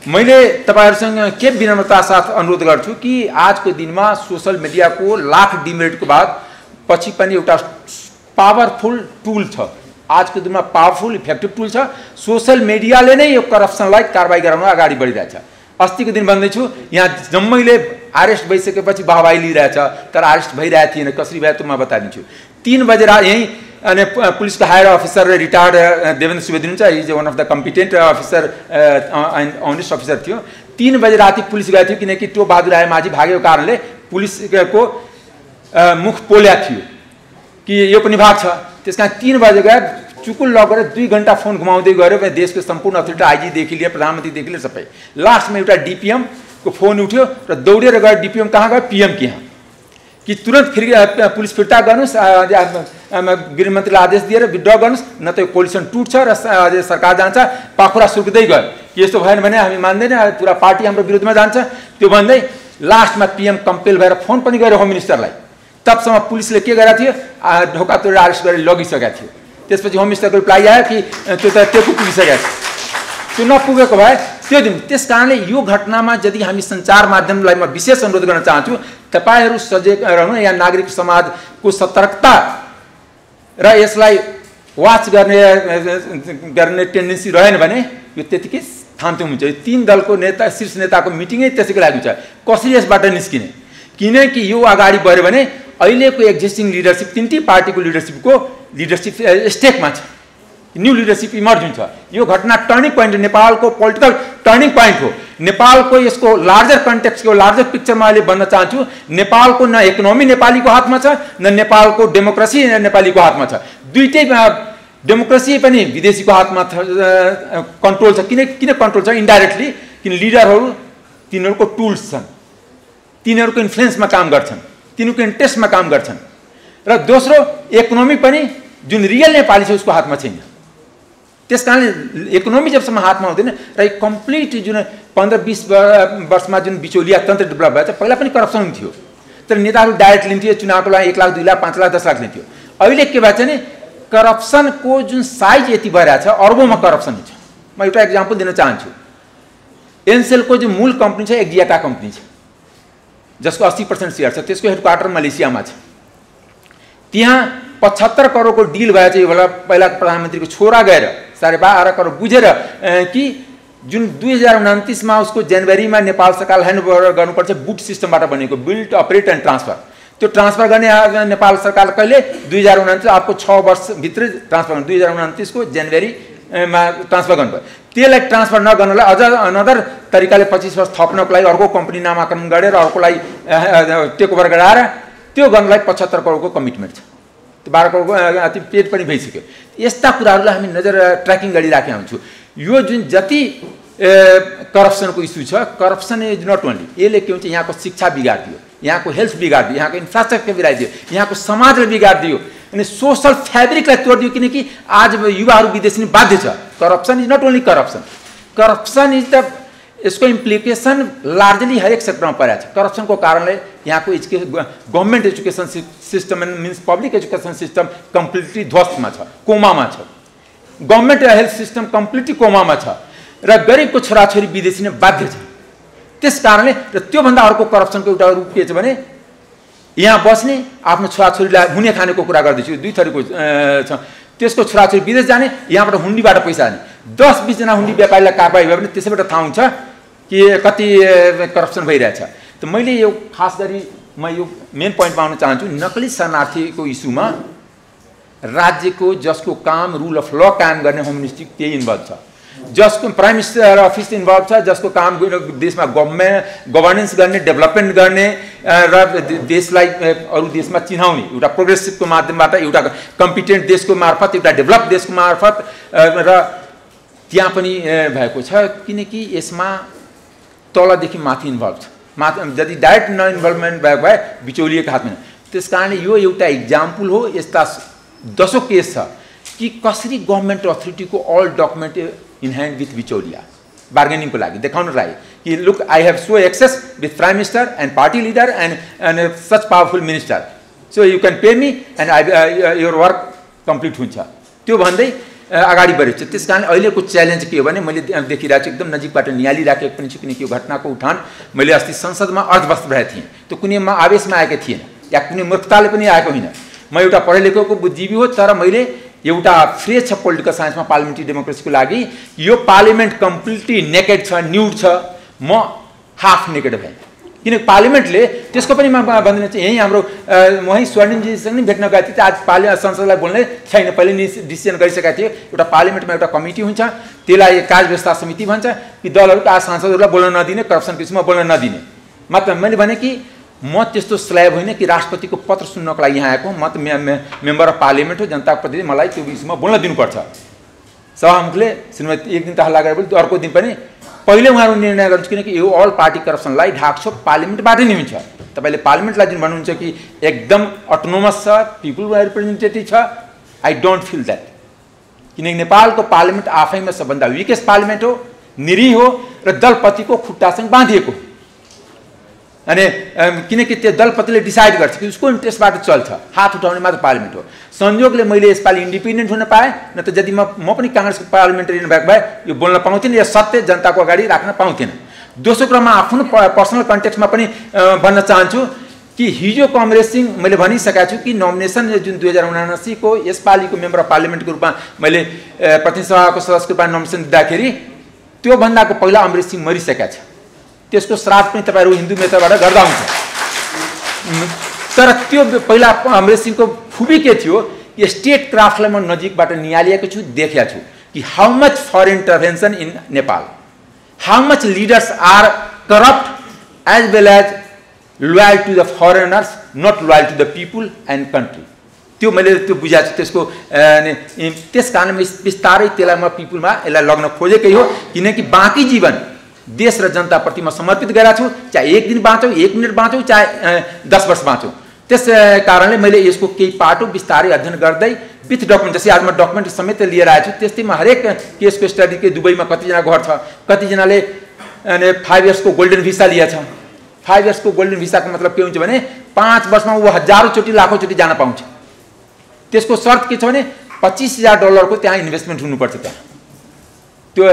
मैले तपाईँहरूसँग के विनम्रता साथ अनुरोध गर्छु कि आजको दिनमा सोशल मिडियाको लाख डिमेरिटको बाद पछि पनि एउटा पावरफुल टुल छ। आजको दिनमा पावरफुल इफेक्टिभ टुल छ। सोशल मिडियाले नै यो करप्सनलाई कारबाही गराउन अगाडि बढिरहेछ। अस्तिको दिन भन्दैछु, यहाँ जम्मैले अरेस्ट भइसकेपछि वाहवाही लिइरहेछ, तर अरेस्ट भइरहेको थिएन। कसरी भयो त म बताइदिन्छु। 3 बजे यहीँ अनि पुलिसको higher officer retired Devendra Subedi हुन्छ, is one of the competent officer honest officer थियो। 3 बजे राति पुलिस गएको थियो, किनकि टो बहादुर राय माझी भागेको कारणले पुलिसको मुख पोल्या थियो कि यो पनि भाग छ। त्यस कारण 3 बजे गएर चुकुल लगेर 2 घण्टा फोन घुमाउँदै गऱ्यो। देशको सम्पूर्ण अथोरिटी, आइजीदेखि लिएर प्रधानमन्त्रीदेखि लिएर सबै। लास्टमा एउटा डिपिएमको फोन उठ्यो र दौडेर गएर डिपिएम कहाँ गयो, पिएम के यहाँ, कि तुरन्त फेरि पुलिस फिर्ता गर्नुहोस्, गृहमन्त्रीले आदेश दिएर विड्र गर्नुहोस्, न त यो कोलिसन टुट्छ र सरकार जान्छ। पाखुरा सुर्किँदै गयो कि यस्तो भएन भने हामी मान्दैन, पुरा पार्टी हाम्रो विरुद्धमा जान्छ। त्यो भन्दै लास्टमा पिएम कम्पेल भएर फोन पनि गऱ्यो होम मिनिस्टरलाई। तबसम्म पुलिसले के गरेको थियो, ढोका तोडेर अरेस्ट गरेर लगिसकेको थियो। त्यसपछि होम मिनिस्टरको रिप्लाई आयो कि त्यो त टेकु पुगिसकेको थियो। त्यो नपुगेको भए त्यो दिन। त्यस कारणले यो घटनामा यदि हामी सञ्चार माध्यमलाई म विशेष अनुरोध गर्न चाहन्छु, तपाईहरू सजग रहनु। यहाँ नागरिक समाजको सतर्कता र यसलाई वाच गर्ने टेन्डेन्सी रहेन भने यो त्यतिकै थाम्थुम हुन्छ। यो 3 दलको नेता, शीर्ष नेताको मिटिङै त्यसैको लागि हुन्छ। कसरी यसबाट निस्किने, किनकि यो अगाडि बढ्यो भने अहिलेको एक्जिस्टिङ लिडरसिप, 3टी पार्टीको लिडरसिप स्टेकमा छ। न्यू लिडरसिप इमर्ज हुन्छ। यो घटना टर्निङ पोइन्ट, नेपालको पोलिटिकल टर्निङ पोइन्ट हो। नेपालको यसको लार्जर कन्टेक्स्टको लार्जर पिक्चरमा अहिले भन्न चाहन्छु, नेपालको न इकोनोमी नेपालीको हातमा छ, न नेपालको डेमोक्रेसी नेपालीको हातमा छ। दुईटै डेमोक्रेसी पनि विदेशीको हातमा कन्ट्रोल छ। किन कन्ट्रोल छ? इन्डाइरेक्टली, किन लिडरहरू तिनीहरूको टुल्स छन्, तिनीहरूको इन्फ्लुएन्समा काम गर्छन्, तिनीहरूको इन्ट्रेस्टमा काम गर्छन्। र दोस्रो, इकोनोमी पनि जुन रियल नेपाली छ उसको हातमा छैन। त्यस कारणले इकोनोमी जबसम्म हातमा हुँदैन र कम्प्लिट जुन 15-20 वर्षमा जुन बिचौलिया तन्त्र डेभलप भएको छ, पहिला पनि करप्सन हुन्थ्यो, तर नेताहरू डाइरेक्ट लिन्थ्यो, चुनावको लागि 1 लाख 2 लाख 5 लाख 10 लाख लिन्थ्यो। अहिले के भएको छ भने करप्सनको जुन साइज यति भइरहेको छ, अर्बौँमा करप्सन हुन्छ। म एउटा इक्जाम्पल दिन चाहन्छु। एनसेलको जो मूल कम्पनी छ एक्जियाटा कम्पनी छ, जसको 80% सेयर छ, त्यसको हेडक्वार्टर मलेसियामा छ। त्यहाँ 75 करोडको डिल भएछ। यो बेला पहिला प्रधानमन्त्रीको छोरा गएर 12.5 करोड बुझेर कि जुन 2029 मा उसको जनवरीमा नेपाल सरकार ह्यान्डओभर गर्नुपर्छ, बुट सिस्टमबाट बनेको बिल्ड अपरेट एन्ड ट्रान्सफर। त्यो ट्रान्सफर गर्ने नेपाल सरकार कहिले 2029 अर्को 6 वर्षभित्रै ट्रान्सफर गर्नु। 2029 को जनवरीमा ट्रान्सफर गर्नुभयो। त्यसलाई ट्रान्सफर नगर्नलाई अझ अनदर तरिकाले 25 वर्ष थप्नको लागि अर्को कम्पनी नामाकरण गरेर अर्कोलाई टेक ओभर गराएर त्यो गर्नलाई 75 करोडको कमिटमेन्ट छ। 12 करोडको अति पेड पनि भइसक्यो। यस्ता कुराहरूलाई हामी नजर ट्र्याकिङ गरिराखेका हुन्छौँ। यो जुन जति करप्सनको इस्यु छ, करप्सन इज नट ओन्ली, यसले के हुन्छ, यहाँको शिक्षा बिगाडिदियो, यहाँको हेल्थ बिगाडिदियो, यहाँको इन्फ्रास्ट्रक्चर बिगाडिदियो, यहाँको समाजलाई बिगाडिदियो, अनि सोसल फेब्रिकलाई तोडिदियो। किनकि आज युवाहरू विदेश नि बाध्य छ। Corruption is not only corruption, corruption is the यसको इम्प्लिकेसन लार्जली हरेक सेक्टरमा परेको छ। करप्सनको कारणले यहाँको government education system means public education system completely ध्वस्तमा छ, कोमामा छ। गभर्मेन्ट हेल्थ सिस्टम कम्प्लिटली कोमामा छ र गरिबको छोराछोरी विदेशी नै बाध्य छ। त्यस कारणले र त्योभन्दा अर्को करप्सनको एउटा रूप के छ भने यहाँ बस्ने आफ्नो छोराछोरीलाई हुने खानेको कुरा गर्दैछु। 2 थरीको छ। त्यसको छोराछोरी विदेश जाने, यहाँबाट हुन्डीबाट पैसा आने। 10-20 जना हुन्डी व्यापारीलाई कारबाही भयो भने त्यसैबाट थाहा हुन्छ कि कति करप्सन भइरहेछ। त मैले यो खास गरी म यो मेन पोइन्टमा आउन चाहन्छु। नक्कली शरणार्थीको इस्युमा राज्यको जसको काम रुल अफ ल कायम गर्ने होम मिनिस्ट्री त्यही इन्भल्भ छ, जसको प्राइम मिनिस्टर अफिस इन्भल्भ छ, जसको काम देशमा गभर्नेन्स गर्ने, डेभलपमेन्ट गर्ने र देशलाई अरू देशमा चिनाउने एउटा प्रोग्रेसिभको माध्यमबाट, एउटा कम्पिटेन्ट देशको मार्फत, एउटा डेभलप देशको मार्फत र त्यहाँ पनि भएको छ। किनकि यसमा तलदेखि माथि इन्भल्भ छ। यदि डाइरेक्ट नइन्भल्भमेन्ट भएको भए बिचौलिएको हातमा। त्यस कारणले यो एउटा इक्जाम्पल हो। यस्ता 10 केस छ कि कसरी गभर्मेन्ट अथोरिटीको all document in hand with बिचौलिया, बार्गेनिङको लागि देखाउनको लागि कि look I have so access with prime minister and party leader and such powerful minister, so you can pay me and I your work complete हुन्छ, त्यो भन्दै अगाडि बढेको छ। त्यस कारणले अहिलेको च्यालेन्ज के हो भने मैले देखिरहेको छु, एकदम नजिकबाट निहालिराखेको पनि छु, किनकि यो घटनाको उठान मैले अस्ति संसदमा अर्थवस्थ भएको थिएँ, त्यो कुनैमा आवेशमा आएको थिएन या कुनै मूर्खताले पनि आएको होइन। म एउटा पढे लेखेको बुद्धिजीवी हो, तर मैले एउटा फ्रेस छ पोलिटिकल साइन्समा पार्लिमेन्ट्री डेमोक्रेसीको लागि। यो पार्लिमेन्ट कम्प्लिटली नेकेड छ, न्युड छ, म हाफ नेकेड भएँ, किनकि पार्लिमेन्टले त्यसको पनि म भन्दिनँ चाहिँ यहीँ हाम्रो वहीँ स्वर्णिमजीसँग नि भेट्न गएको थिएँ, आज संसदलाई बोल्ने छैन, पहिले डिसिजन गरिसकेका थियो। एउटा पार्लिमेन्टमा एउटा कमिटी हुन्छ, त्यसलाई कार्य व्यवस्था समिति भन्छ कि दलहरूका सांसदहरूलाई बोल्न नदिने, करप्सन केसमा बोल्न नदिने। मात्र मैले भने कि म त्यस्तो स्ल्याब होइन कि राष्ट्रपतिको पत्र सुन्नको लागि यहाँ आएको, म त मेम्बर अफ पार्लिमेन्ट हो, जनताको प्रतिनिधि, मलाई त्यो विषयमा बोल्न दिनुपर्छ। सभामुखले श्रीमती एक दिन त हल्ला गरेर बोल्यो, अर्को दिन पनि पहिले उहाँहरू निर्णय गर्नुहुन्छ, किनकि यो अल पार्टी करप्सनलाई ढाक्छो पार्लिमेन्टबाट नै हुन्छ। तपाईँले पार्लिमेन्टलाई जुन भन्नुहुन्छ कि एकदम अटोनोमस छ, पिपुल रिप्रेजेन्टेटिभ छ, आई डोन्ट फिल द्याट, किनकि नेपालको पार्लिमेन्ट आफैमा सबभन्दा विकेस्ट पार्लिमेन्ट हो, निरी हो र दलपतिको खुट्टासँग बाँधिएको। अनि किनकि त्यो दलपतिले डिसाइड गर्छ कि उसको इन्ट्रेस्टबाट चल्छ, हात उठाउने मात्र पार्लिमेन्ट हो। संयोगले मैले यसपालि इन्डिपेन्डेन्ट हुन पाएँ, न त यदि म पनि काङ्ग्रेसको पार्लिमेन्टेरियन भएको भए यो बोल्न पाउँथेन या सत्य जनताको अगाडि राख्न पाउँथेन। दोस्रो क्रममा आफ्नो पर्सनल कन्टेक्स्टमा पनि भन्न चाहन्छु कि हिजो कमरेसिङ मैले भनिसकेको छु कि नोमिनेसन जुन 2079 को यसपालिको मेम्बर अफ पार्लिमेन्टको रूपमा मैले प्रतिनिधि सभाको सदस्यको रूपमा नोमिनेसन दिँदाखेरि त्योभन्दाको पहिला अमरेश सिंह मरिसकेका छ, त्यसको श्राद्ध पनि तपाईँहरू हिन्दू मेथडबाट गर्दा हुन्छ। तर त्यो पहिला अमरेश सिंहको खुबी के थियो, स्टेट क्राफ्टलाई म नजिकबाट निहालिएको छु, देखेको छु कि how much foreign intervention in Nepal, how much leaders are corrupt as well as loyal to the foreigners, not loyal to the people and country. त्यो मैले त्यो बुझाएको छु। त्यसको त्यस कारणले बिस्तारै त्यसलाई म पिपुलमा यसलाई लग्न खोजेकै हो, किनकि बाँकी जीवन देश र जनताप्रति म समर्पित गरेको छु, चाहे एक दिन बाँचौँ, एक मिनट बाँचौँ, चाहे 10 वर्ष बाँचौँ। त्यस कारणले मैले यसको केही पाटो बिस्तारै अध्ययन गर्दै विथ डकुमेन्ट, जस्तै आज म डकुमेन्ट समेत लिएर आएको छु, त्यस्तै म हरेक केसको स्टडी के दुबईमा कतिजना घर छ, कतिजनाले 5 इयर्सको गोल्डन भिसा लिएछ। 5 इयर्सको गोल्डन भिसाको मतलब के हुन्छ भने 5 वर्षमा ऊ हजारौँचोटि लाखौँचोटि जान पाउँछ। त्यसको शर्त के छ भने $25,000 त्यहाँ इन्भेस्टमेन्ट हुनुपर्छ। त्यहाँ त्यो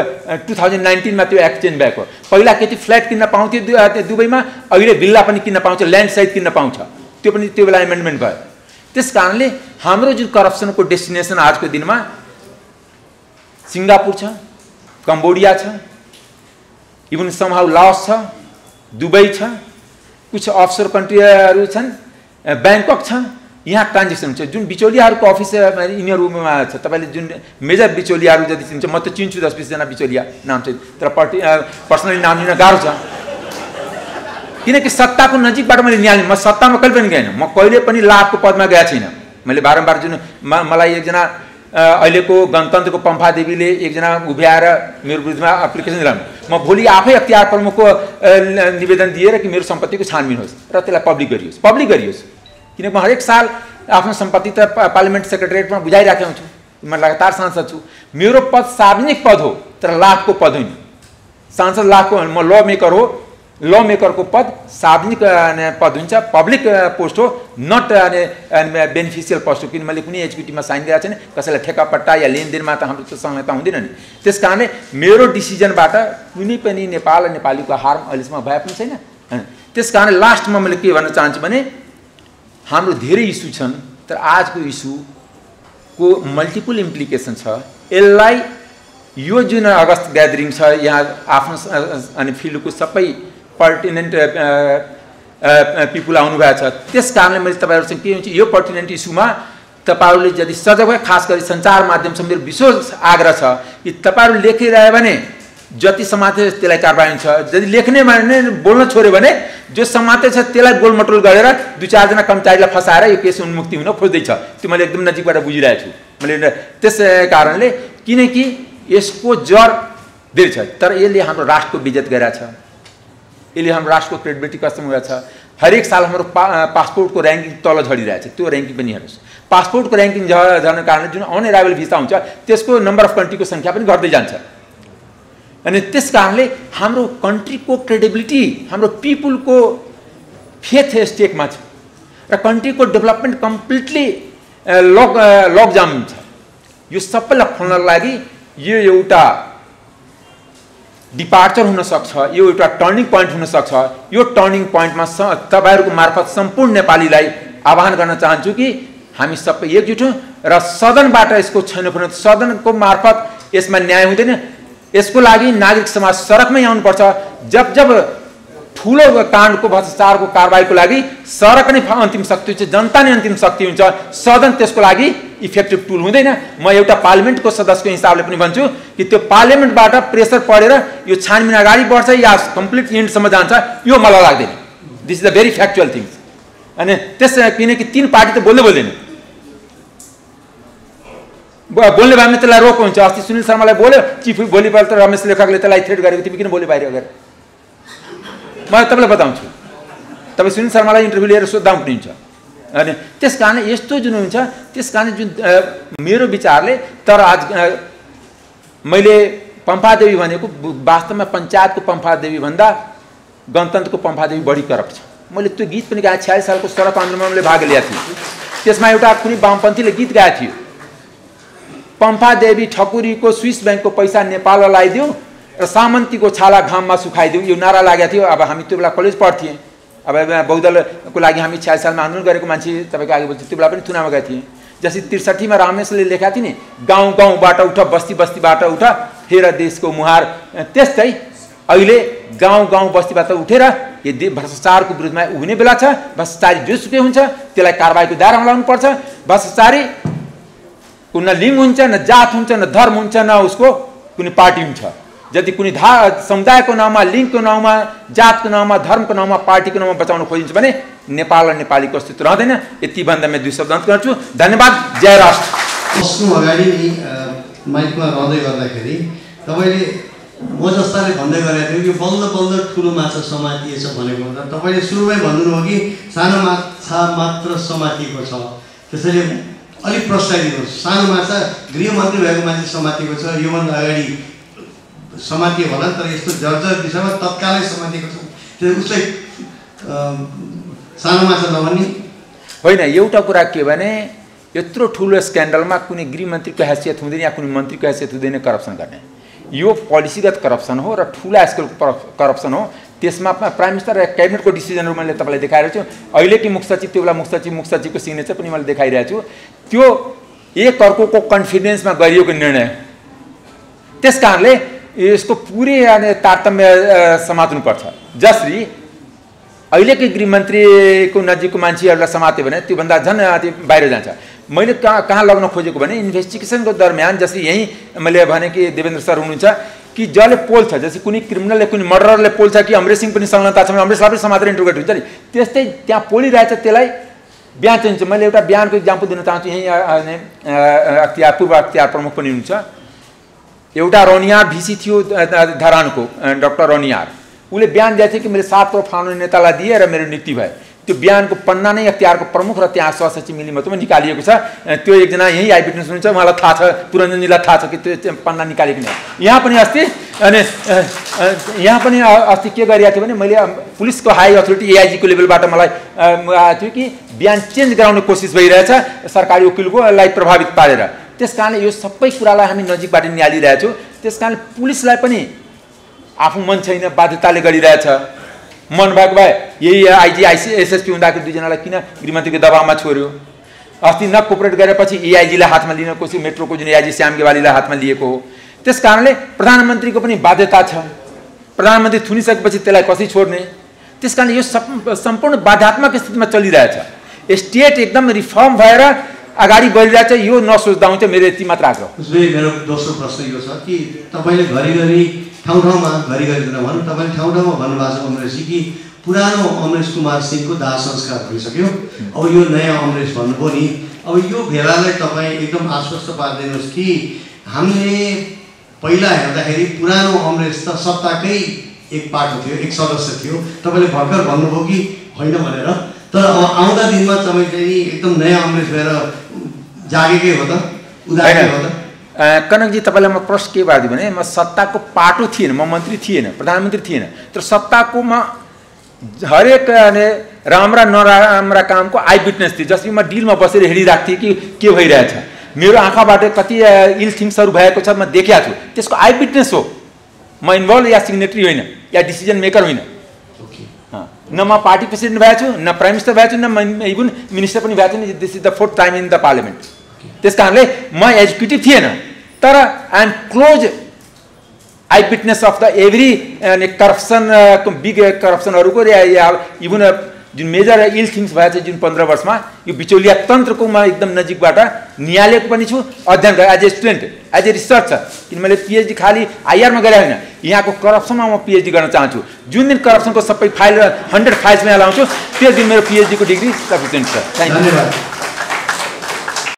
2019 त्यो एक्सचेन्ज भएको। पहिला केटी फ्ल्याट किन्न पाउँथ्यो दुबईमा, अहिले बिल्ला पनि किन्न पाउँछ, ल्यान्ड सहित किन्न पाउँछ, त्यो पनि त्यो बेला एमेन्डमेन्ट भयो। त्यस कारणले हाम्रो जुन करप्सनको डेस्टिनेसन आजको दिनमा सिङ्गापुर छ, कम्बोडिया छ, इभन समहाउ लाओस छ, दुबई छ, कुछ अफसोर कन्ट्रीहरू छन्, ब्याङ्कक छ। यहाँ ट्रान्जेक्सन हुन्छ। जुन बिचौलियाहरूको अफिस यिनीहरूमा छ, तपाईँले जुन मेजर बिचौलियाहरू जति चिन्छ, म त चिन्छु 10-20 जना बिचौलिया नाम चाहिँ, तर पर्सनली नाम लिन गाह्रो छ, किनकि सत्ताको नजिकबाट मैले निहालेँ। म सत्तामा कहिले पनि गएन, म कहिले पनि लाभको पदमा गएको छैन। मैले बारम्बार जुन मलाई एकजना अहिलेको गणतन्त्रको पम्फा देवीले एकजना उभ्याएर मेरो विरुद्धमा एप्लिकेसन दिलाउनु, म भोलि आफै अख्तियार प्रमुखको निवेदन दिएर कि मेरो सम्पत्तिको छानबिन होस् र त्यसलाई पब्लिक गरियोस्। किनकि म हरेक साल आफ्नो सम्पत्ति त पार्लिमेन्ट सेक्रेटरिएटमा बुझाइराखेको हुन्छु, म लगातार सांसद छु। मेरो पद सार्वजनिक पद हो, तर लाभको पद होइन। सांसद लाभको, म ल मेकर हो, ल मेकरको पद सार्वजनिक पद हुन्छ, पब्लिक पोस्ट हो, नट बेनिफिसियल पोस्ट हो। किन मैले कुनै एचपिटीमा साइन गरेको छैन, कसैलाई ठेक्कापट्टा या लेनदेनमा त हाम्रो त्यो संहिता हुँदैन नि। त्यस कारणले मेरो डिसिजनबाट कुनै पनि नेपाल र नेपालीको हार्म अहिलेसम्म भए पनि छैन। त्यस कारणले लास्टमा मैले के भन्न चाहन्छु भने हाम्रो धेरै इस्यु छन्, तर आजको इस्युको मल्टिपल इम्प्लिकेसन छ। यसलाई यो जुन अगस्त ग्यादरिङ छ, यहाँ आफ्नो अनि फिल्डको सबै पर्टिनेन्ट पिपुल आउनुभएको छ। त्यस कारणले मैले तपाईँहरूसँग के हुन्छ, यो पर्टिनेन्ट इस्युमा तपाईँहरूले यदि सजग भए, खास गरी सञ्चार माध्यमसँग मेरो विशेष आग्रह छ कि तपाईँहरू लेखिरह्यो भने जति समाते त्यसलाई कारबाही हुन्छ, यदि लेख्ने भने बोल्न छोड्यो भने जो समाते छ त्यसलाई गोलमटोल गरेर 2-4 जना कर्मचारीलाई फसाएर यो केस उन्मुक्ति हुन खोज्दैछ। त्यो मैले एकदम नजिकबाट बुझिरहेको छु। मैले त्यस कारणले, किनकि यसको जर धेरै छ, तर यसले हाम्रो राष्ट्रको बेइज्जत गरेको छ, यसले हाम्रो राष्ट्रको क्रेडिबिलिटी कस्तो भएको छ। हरेक साल हाम्रो पासपोर्टको ऱ्याङ्किङ तल झरिरहेछ, त्यो ऱ्याङ्किङ पनि हेर्नुहोस्। पासपोर्टको ऱ्याङ्किङ झर्ने कारणले जुन अनएराइबल भिसा हुन्छ त्यसको नम्बर अफ कन्ट्रीको सङ्ख्या पनि घट्दै जान्छ। अनि त्यस कारणले हाम्रो कन्ट्रीको क्रेडिबिलिटी, हाम्रो पिपुलको फेथ स्टेकमा छ र कन्ट्रीको डेभलपमेन्ट कम्प्लिटली लकजाम छ। यो सबैलाई खोल्नको लागि यो एउटा डिपार्चर हुन सक्छ, यो एउटा टर्निङ पोइन्ट हुन सक्छ। यो टर्निङ पोइन्टमा तपाईहरुको मार्फत सम्पूर्ण नेपालीलाई आह्वान गर्न चाहन्छु कि हामी सबै एकजुट हौं र सदनबाट यसको छनौट, सदनको मार्फत यसमा न्याय हुँदैन। यसको लागि नागरिक समाज सडकमै आउनुपर्छ। जब ठूलो काण्डको भ्रष्टाचारको कारबाहीको लागि सडक नै अन्तिम शक्ति हुन्छ, जनता नै अन्तिम शक्ति हुन्छ, सदन त्यसको लागि इफेक्टिभ टुल हुँदैन। म एउटा पार्लिमेन्टको सदस्यको हिसाबले पनि भन्छु कि त्यो पार्लिमेन्टबाट प्रेसर परेर यो छानबिन अगाडि बढ्छ या कम्प्लिट एन्डसम्म जान्छ, यो मलाई लाग्दैन। This is the very factual things. अनि किनकि 3 पार्टी त बोल्दैन, बोल्ने भए त्यसलाई रोक हुन्छ। अस्ति सुनिल शर्मालाई बोल्यो, चिफ भोलिपल्ट रमेश लेखकले त्यसलाई थ्रेट गरेको, तिमी किन बोल्यो बाहिर गएर? म तपाईँलाई बताउँछु, तपाईँ सुनिल शर्मालाई इन्टरभ्यू लिएर सोध्दा पनि हुन्छ। अनि त्यस कारणले यस्तो जुन हुन्छ, त्यस कारणले जुन मेरो विचारले, तर आज मैले पम्फादेवी भनेको वास्तवमा पञ्चायतको पम्फादेवी भन्दा गणतन्त्रको पम्फादेवी बढी करप्ट छ। मैले त्यो गीत पनि गाएँ, 46 सालको सडक आन्दोलनमा भाग लिएको थिएँ। त्यसमा एउटा कुनै वामपन्थीले गीत गाएको थियो, पम्फादेवी ठकुरीको स्विस ब्याङ्कको पैसा नेपाललाई लगाइदिउँ र सामन्तीको छाला घाममा सुखाइदिउँ, यो नारा लागेको थियो। अब हामी त्यो बेला कलेज पढ्थेँ। अब बहुदलको लागि हामी 46 सालमा आन्दोलन गरेको मान्छे तपाईँको आगे बोल्छु, त्यो बेला पनि चुनावमा गएको थिएँ। जस्तै 63 मा रामेशले लेखेका थिए नि, गाउँ गाउँबाट उठ, बस्ती बस्तीबाट उठ, फेर देशको मुहार। त्यस्तै अहिले गाउँ गाउँ बस्तीबाट उठेर यो भ्रष्टाचारको विरुद्धमा हुने बेला छ। भ्रष्टाचारी जोसुकै हुन्छ त्यसलाई कारबाहीको दायरामा ल्याउनुपर्छ। भ्रष्टाचारी न लिङ्ग हुन्छ, न जात हुन्छ, न धर्म हुन्छ, न उसको कुनै पार्टी हुन्छ। यदि कुनै समुदायको नाममा, लिङ्गको नाममा, जातको नाममा, धर्मको नाममा, पार्टीको नाममा बचाउन खोजिन्छ भने नेपाल र नेपालीको अस्तित्व रहँदैन। यति भन्दा म 2 शब्द अन्त गर्छु। धन्यवाद। जय राष्ट्र। बस्नु अगाडि नि माइकमा रहँदै गर्दाखेरि तपाईँले म जस्ताले भन्दै गरेको थियो कि बल्ल बल्ल ठुलो माछा समातिएछ भनेको भन्दा तपाईँले सुरुमै भन्नुभयो कि सानो माछा मात्र समातिएको छ। त्यसैले अलिक प्रस्ताविनुहोस्, सानो माछा गृहमन्त्री भएको मान्छे समातिएको छ, योभन्दा अगाडि समातियो होला, तर यस्तो जर्जर दिशामा तत्कालै समातिएको छ, त्यो उसलाई सानो माछा नभन्ने होइन। एउटा कुरा के भने, यत्रो ठुलो स्क्यान्डलमा कुनै गृहमन्त्रीको हैसियत हुँदैन या कुनै मन्त्रीको हैसियत हुँदैन करप्सन गर्ने। यो पोलिसीगत करप्सन हो र ठुला स्केलको करप्सन हो। त्यसमा प्राइम मिनिस्टर र क्याबिनेटको डिसिजनहरू मैले तपाईँलाई देखाइरहेको छु। अहिलेकी मुख्य सचिव, त्यो बेला मुख्य सचिवको सिग्नेचर पनि मैले देखाइरहेको छु। त्यो एक अर्कोको कन्फिडेन्समा गरिएको निर्णय। त्यस कारणले यसको पुरै तारतम्य समात्नुपर्छ। जसरी अहिलेकै गृहमन्त्रीको नजिकको मान्छेहरूलाई समात्यो भने त्योभन्दा झन् बाहिर जान्छ। मैले कहाँ लग्न खोजेको भने इन्भेस्टिगेसनको दरमियान, जसरी यहीँ मैले भने कि देवेन्द्र सर हुनुहुन्छ कि जसले पोल्छ, जस्तै कुनै क्रिमिनलले, कुनै मर्डररले पोल्छ कि अमरेश सिंह पनि संलग्नता छ भने अमरेशलाई पनि समातेर इन्ट्रोगेट हुन्छ नि, त्यस्तै त्यहाँ पोलिरहेछ, त्यसलाई बिहान चाहिन्छ। मैले एउटा बिहानको इक्जाम्पल दिन चाहन्छु। यहीँ अख्तियार, पूर्व अख्तियार प्रमुख पनि हुनुहुन्छ। एउटा रनियार भिसी थियो धरानको, डाक्टर रनियार, उसले बिहान दिएको थियो कि मैले 7 करोड फलाउने नेतालाई दिएँ र मेरो नियुक्ति भयो। त्यो बिहानको पन्ना नै अख्तियारको प्रमुख र त्यहाँ सहसचिव मिलिमतोमा निकालिएको छ। त्यो एकजना यही आइपिटनेस हुनुहुन्छ, उहाँलाई थाहा छ, पुरञ्जनजीलाई थाहा छ कि त्यो पन्ना निकालेको नै। यहाँ पनि अस्ति के गरिरहेको थियो भने, मैले पुलिसको हाई अथोरिटी एआइजीको लेभलबाट मलाई आएको थियो कि बिहान चेन्ज गराउने कोसिस भइरहेछ सरकारी वकिलकोलाई प्रभावित पारेर। त्यस कारणले यो सबै कुरालाई हामी नजिकबाट निहालिरहेछौँ। त्यस कारणले पुलिसलाई पनि आफू मन छैन, बाध्यताले गरिरहेछ। मन भएको भए यही आइजी एसएसपी हुँदाखेरि 2 जनालाई किन गृहमन्त्रीको दबावमा छोड्यो? अस्ति नकोपरेट गरेपछि एआइजीलाई हातमा लिन कोसिस, मेट्रोको जुन एआइजी श्याम गेवालीलाई हातमा लिएको हो। त्यस कारणले प्रधानमन्त्रीको पनि बाध्यता छ। प्रधानमन्त्री थुनिसकेपछि त्यसलाई कसरी छोड्ने? त्यस कारणले यो सम्पूर्ण बाध्यात्मक स्थितिमा चलिरहेछ। स्टेट एकदम रिफर्म भएर अगाडि बढिरहेछ, यो नसोच्दा हुन्छ। मेरो यति मात्र आग्रह। मेरो दोस्रो प्रश्न यो छ कि तपाईँले घरिघरि ठाउँ-ठाउँमा, घरिघरि नभनौँ, तपाईँले ठाउँ-ठाउँमा भन्नुभएको छ अमरेशजी कि पुरानो अमरेश कुमार सिंहको दाह संस्कार भइसक्यो, अब यो नयाँ अमरेश भन्नुभयो नि। अब यो भेलालाई तपाईँ एकदम आश्वस्त पारिदिनुहोस् कि हामीले पहिला हेर्दाखेरि पुरानो अमरेश त सत्ताकै एक पाटो थियो, एक सदस्य थियो, तपाईँले भर्खर भन्नुभयो कि होइन भनेर, तर अब आउँदा दिनमा तपाईँ चाहिँ एकदम नयाँ अमरेश भएर जागेकै हो त, उदाहरण हो त? कनकजी तपाईँलाई म प्रश्न के पार्दिएँ भने म सत्ताको पाटो थिएन, म मन्त्री थिएन, प्रधानमन्त्री थिएन, तर सत्ताको म हरेक राम्रा नराम्रा कामको आई विटनेस थिएँ। जसरी म डिलमा बसेर हेरिरहेको थिएँ कि के भइरहेछ, मेरो आँखाबाट कति इल थिङ्सहरू भएको छ म देखेको छु, त्यसको आई विटनेस हो। म इन्भल्भ या सिग्नेटरी होइन या डिसिजन मेकर होइन। न म पार्टी प्रेसिडेन्ट भएको छु, न प्राइम मिनिस्टर भएको छु, न इभन मिनिस्टर पनि भएको छु। This is the 4th time in the parliament. त्यस कारणले म एक्जिक्युटिभ थिएन, तर I am close eye witness of the every corruption, big करप्सनहरूको या इभन जुन मेजर इल थिङ्स भएको छ जुन 15 वर्षमा, यो बिचौलिया तन्त्रको म एकदम नजिकबाट निहालेको पनि छु, अध्ययन गरेँ as a student, as a researcher. किन मैले पिएचडी खालि आइआरमा गरेँ होइन, यहाँको करप्सनमा म पिएचडी गर्न चाहन्छु। जुन दिन करप्सनको सबै फाइल 100 फाइल्स यहाँ लाउँछु, त्यो दिन मेरो पिएचडीको डिग्री सफिसियन्ट छ। Thank you.